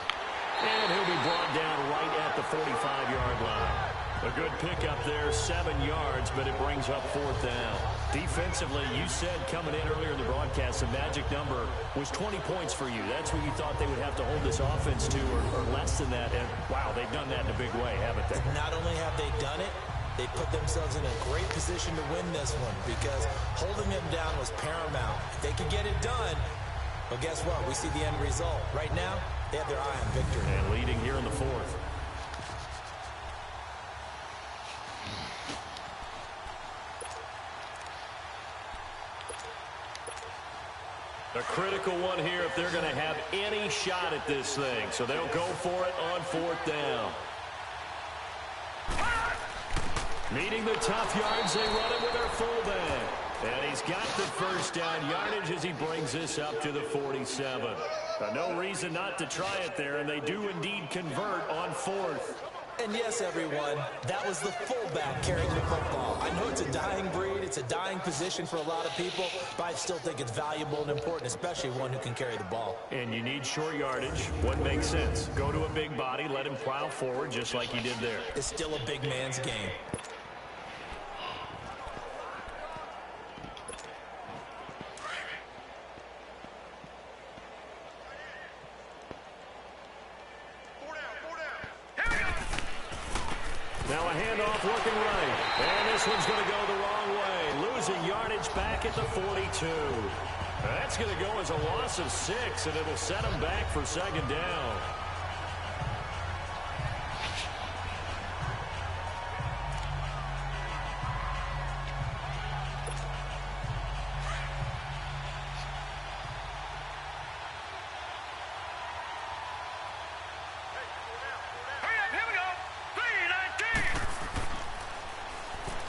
[SPEAKER 4] And he'll be brought down right at the 45-yard line. A good pickup there, 7 yards, but it brings up 4th down. Defensively, you said coming in earlier in the broadcast, the magic number was 20 points for you. That's what you thought they would have to hold this offense to, or less than that. And, wow, they've done that in a big way, haven't they?
[SPEAKER 5] Not only have they done it, they put themselves in a great position to win this one because holding them down was paramount. If they could get it done, well, guess what? We see the end result. Right now, they have their eye on victory.
[SPEAKER 4] And leading here in the 4th. A critical one here if they're going to have any shot at this thing. So they'll go for it on 4th down. Needing the tough yards, they run it with their fullback. And he's got the 1st down yardage as he brings this up to the 47. No reason not to try it there, and they do indeed convert on 4th.
[SPEAKER 5] And yes, everyone, that was the fullback carrying the football. I know it's a dying breed, it's a dying position for a lot of people, but I still think it's valuable and important, especially one who can carry the ball.
[SPEAKER 4] And you need short yardage. What makes sense? Go to a big body, let him plow forward just like he did there.
[SPEAKER 5] It's still a big man's game.
[SPEAKER 4] Now a handoff stuff working right. And this one's going to go the wrong way. Losing yardage back at the 42. That's going to go as a loss of 6, and it'll set them back for second down.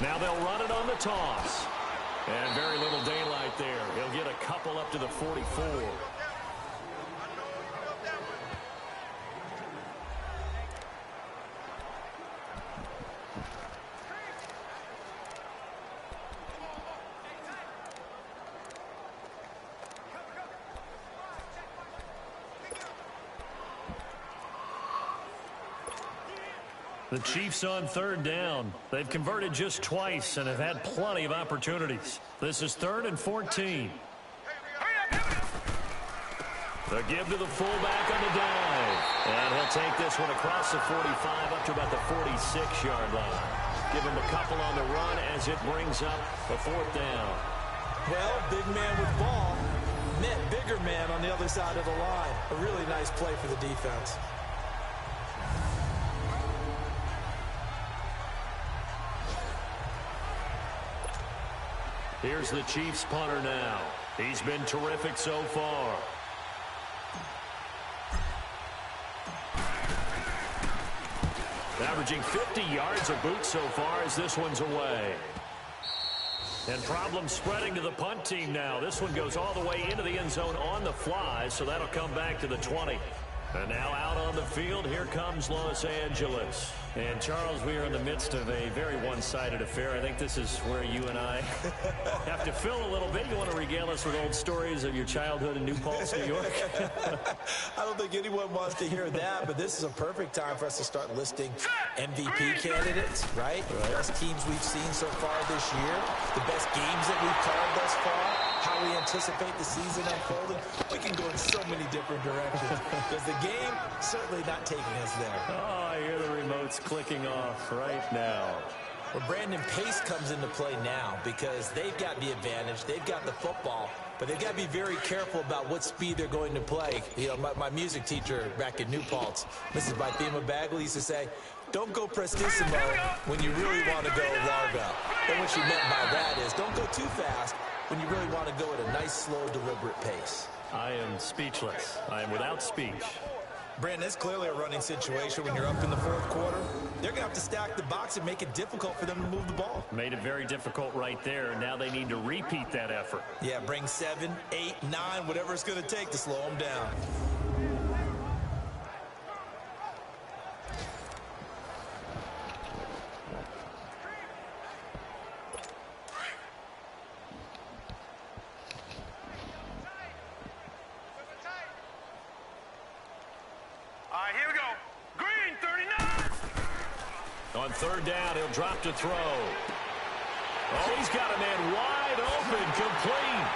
[SPEAKER 4] Now they'll run it on the toss. And very little daylight there. He'll get a couple up to the 44. The Chiefs on third down. They've converted just twice and have had plenty of opportunities. This is 3rd and 14. The give to the fullback on the dive. And he'll take this one across the 45 up to about the 46-yard line. Give him a couple on the run as it brings up a 4th down.
[SPEAKER 5] Well, big man with ball met bigger man on the other side of the line. A really nice play for the defense.
[SPEAKER 4] Here's the Chiefs punter now. He's been terrific so far. Averaging 50 yards a boot so far as this one's away. And problems spreading to the punt team now. This one goes all the way into the end zone on the fly, so that'll come back to the 20. And now out on the field, here comes Los Angeles. And, Charles, we are in the midst of a very one-sided affair. I think this is where you and I have to fill a little bit. You want to regale us with old stories of your childhood in New Paltz, New York?
[SPEAKER 5] I don't think anyone wants to hear that, but this is a perfect time for us to start listing MVP candidates, right? The best teams we've seen so far this year, the best games that we've called thus far, how we anticipate the season unfolding. We can go in so many different directions because the game certainly not taking us there.
[SPEAKER 4] Oh, I hear the remotes clicking off right now.
[SPEAKER 5] Well, Brandon, pace comes into play now because they've got the advantage. They've got the football, but they've got to be very careful about what speed they're going to play. You know, my music teacher back in New Paltz, Mrs. Bythema Bagley, used to say, don't go prestissimo when you really want to go largo. And what she meant by that is don't go too fast when you really want to go at a nice, slow, deliberate pace.
[SPEAKER 4] I am speechless. I am without speech.
[SPEAKER 5] Brandon, it's clearly a running situation when you're up in the 4th quarter. They're going to have to stack the box and make it difficult for them to move the ball.
[SPEAKER 4] Made it very difficult right there. Now they need to repeat that effort.
[SPEAKER 5] Yeah, bring 7, 8, 9, whatever it's going to take to slow them down.
[SPEAKER 4] On 3rd down, he'll drop to throw. Oh, he's got a man wide open, complete.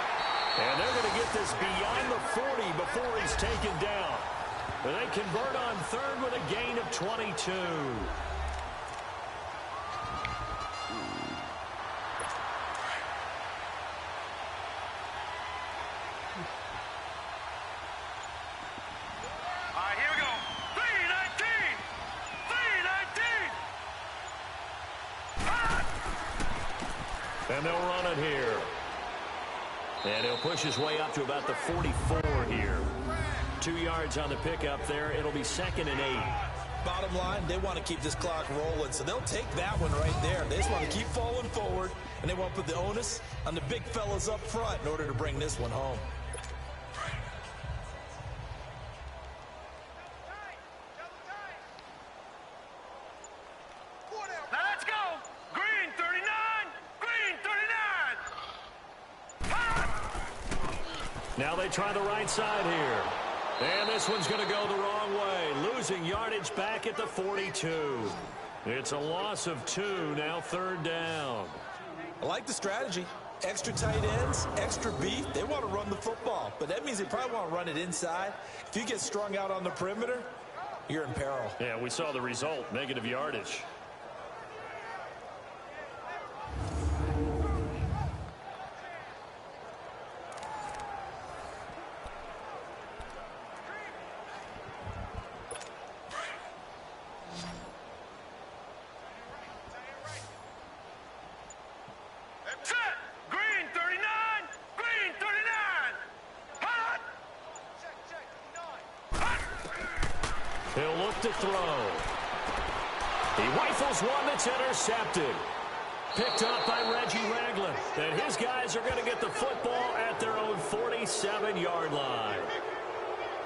[SPEAKER 4] And they're going to get this beyond the 40 before he's taken down. But they convert on 3rd with a gain of 22. And they'll run it here. And he'll push his way up to about the 44 here. 2 yards on the pickup there. It'll be 2nd and 8.
[SPEAKER 5] Bottom line, they want to keep this clock rolling, so they'll take that one right there. They just want to keep falling forward, and they want to put the onus on the big fellas up front in order to bring this one home.
[SPEAKER 4] Now they try the right side here. And this one's going to go the wrong way. Losing yardage back at the 42. It's a loss of 2, now 3rd down.
[SPEAKER 5] I like the strategy. Extra tight ends, extra beef. They want to run the football, but that means they probably want to run it inside. If you get strung out on the perimeter, you're in peril.
[SPEAKER 4] Yeah, we saw the result, negative yardage. to throw. He rifles one that's intercepted. Picked up by Reggie Ragland. And his guys are going to get the football at their own 47-yard line.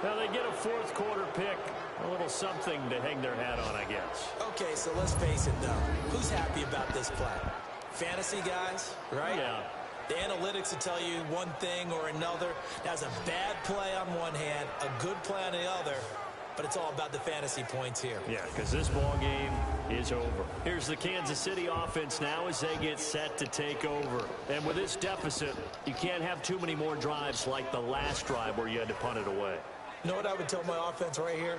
[SPEAKER 4] Now they get a fourth quarter pick. A little something to hang their hat on, I guess.
[SPEAKER 5] Okay, so let's face it, though. Who's happy about this play? Fantasy guys, right?
[SPEAKER 4] Yeah.
[SPEAKER 5] The analytics will tell you one thing or another. That's a bad play on one hand, a good play on the other. But it's all about the fantasy points here.
[SPEAKER 4] Yeah, because this ball game is over. Here's the Kansas City offense now as they get set to take over. And with this deficit, you can't have too many more drives like the last drive where you had to punt it away.
[SPEAKER 5] You know what I would tell my offense right here?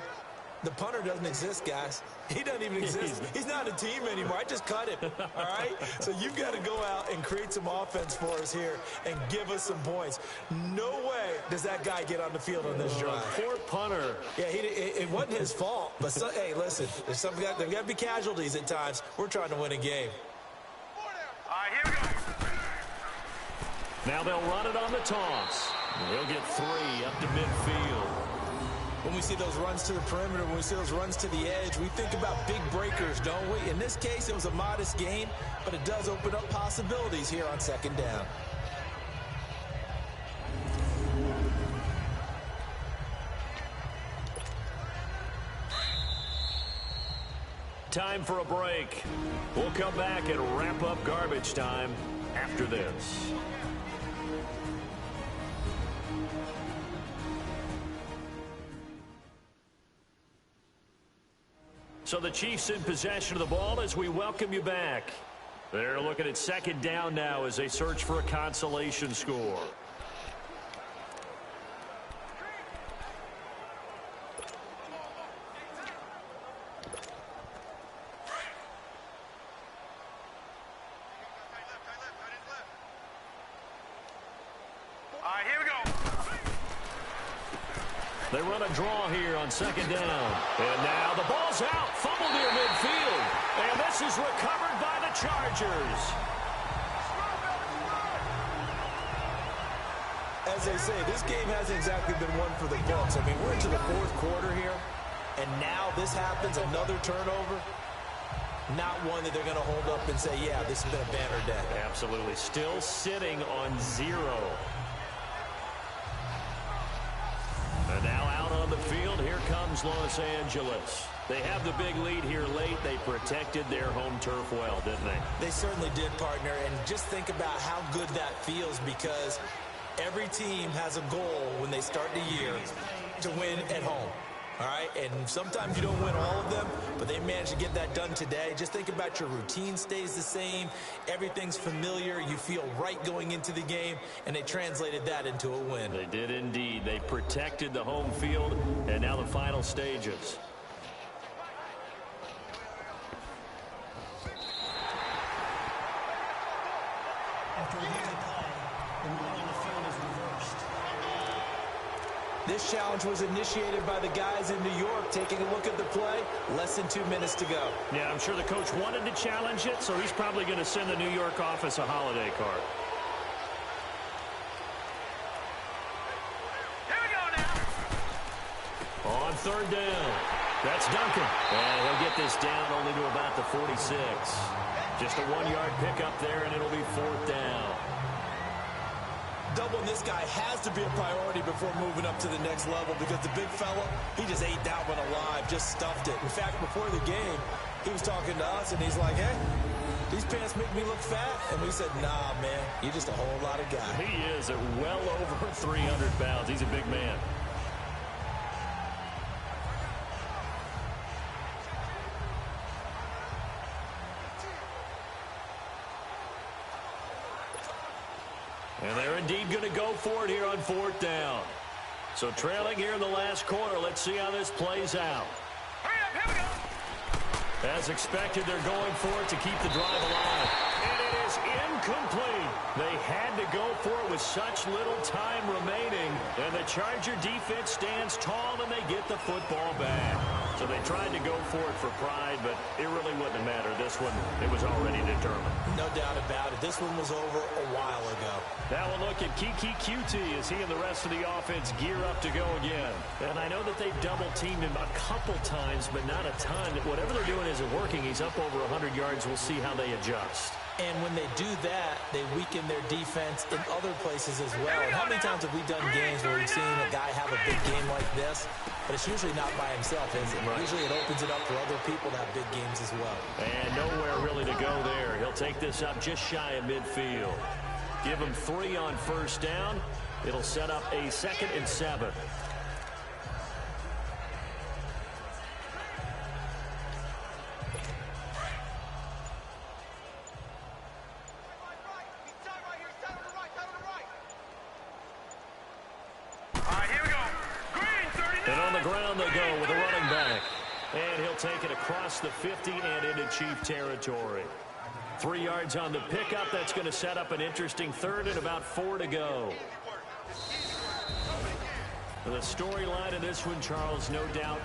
[SPEAKER 5] The punter doesn't exist, guys. He doesn't even exist. He's not a team anymore. I just cut him, all right? So you've got to go out and create some offense for us here and give us some points. No way does that guy get on the field on this drive.
[SPEAKER 4] Poor punter.
[SPEAKER 5] Yeah, it wasn't his fault. But, hey, listen, there's got to be casualties at times. We're trying to win a game.
[SPEAKER 9] All right, here we go.
[SPEAKER 4] Now they'll run it on the toss. They'll get 3 up to midfield.
[SPEAKER 5] When we see those runs to the perimeter, when we see those runs to the edge, we think about big breakers, don't we? In this case, it was a modest gain, but it does open up possibilities here on second down.
[SPEAKER 4] Time for a break. We'll come back and wrap up garbage time after this. So the Chiefs in possession of the ball as we welcome you back. They're looking at second down now as they search for a consolation score.
[SPEAKER 9] All right, here we go.
[SPEAKER 4] They run a draw here on second down. And now the ball's out. Fumble near midfield. And this is recovered by the Chargers.
[SPEAKER 5] As they say, this game hasn't exactly been one for the books. I mean, we're into the fourth quarter here, and now this happens, another turnover. Not one that they're going to hold up and say, yeah, this has been a banner day.
[SPEAKER 4] Absolutely. Still sitting on 0. And now out on the field, here comes Los Angeles. They have the big lead here late. They protected their home turf well, didn't they?
[SPEAKER 5] They certainly did, partner. And just think about how good that feels, because every team has a goal when they start the year to win at home. All right, and sometimes you don't win all of them, but they managed to get that done today. Just think about your routine stays the same. Everything's familiar. You feel right going into the game, and they translated that into a win.
[SPEAKER 4] They did indeed. They protected the home field, and now the final stages.
[SPEAKER 7] After a given play, the rule on the field is reversed.
[SPEAKER 5] This challenge was initiated by the guys in New York. Taking a look at the play, less than 2 minutes to go.
[SPEAKER 4] Yeah, I'm sure the coach wanted to challenge it, so he's probably going to send the New York office a holiday card.
[SPEAKER 9] Here we go now.
[SPEAKER 4] On third down, that's Duncan. And he'll get this down only to about the 46. Just a 1-yard pickup there, and it'll be fourth down.
[SPEAKER 5] Doubling this guy has to be a priority before moving up to the next level, because the big fella, he just ate that one alive, just stuffed it. In fact, before the game, he was talking to us, and he's like, hey, these pants make me look fat. And we said, nah, man, you're just a whole lot of guy.
[SPEAKER 4] He is at well over 300 pounds. He's a big man. And they're indeed going to go for it here on fourth down. So trailing here in the last quarter. Let's see how this plays out.
[SPEAKER 9] Hurry up, here we go.
[SPEAKER 4] As expected, they're going for it to keep the drive alive. And it is incomplete. They had to go for it with such little time remaining. And the Charger defense stands tall, and they get the football back. So they tried to go for it for pride, but it really wouldn't have mattered. This one, it was already determined.
[SPEAKER 5] No doubt about it. This one was over a while ago.
[SPEAKER 4] Now we'll look at Kiki QT as he and the rest of the offense gear up to go again. And I know that they've double-teamed him a couple times, but not a ton. Whatever they're doing isn't working. He's up over 100 yards. We'll see how they adjust.
[SPEAKER 5] And when they do that, they weaken their defense in other places as well. And how many times have we done games where we've seen a guy have a big game like this? But it's usually not by himself, is it? Right. Usually it opens it up for other people to have big games as well. And
[SPEAKER 4] nowhere really to go there. He'll take this up just shy of midfield. Give him 3 on first down. It'll set up a 2nd and 7. Take it across the 50 and into Chief territory. 3 yards on the pickup. That's going to set up an interesting 3rd and about 4 to go. The storyline of this one, Charles, no doubt.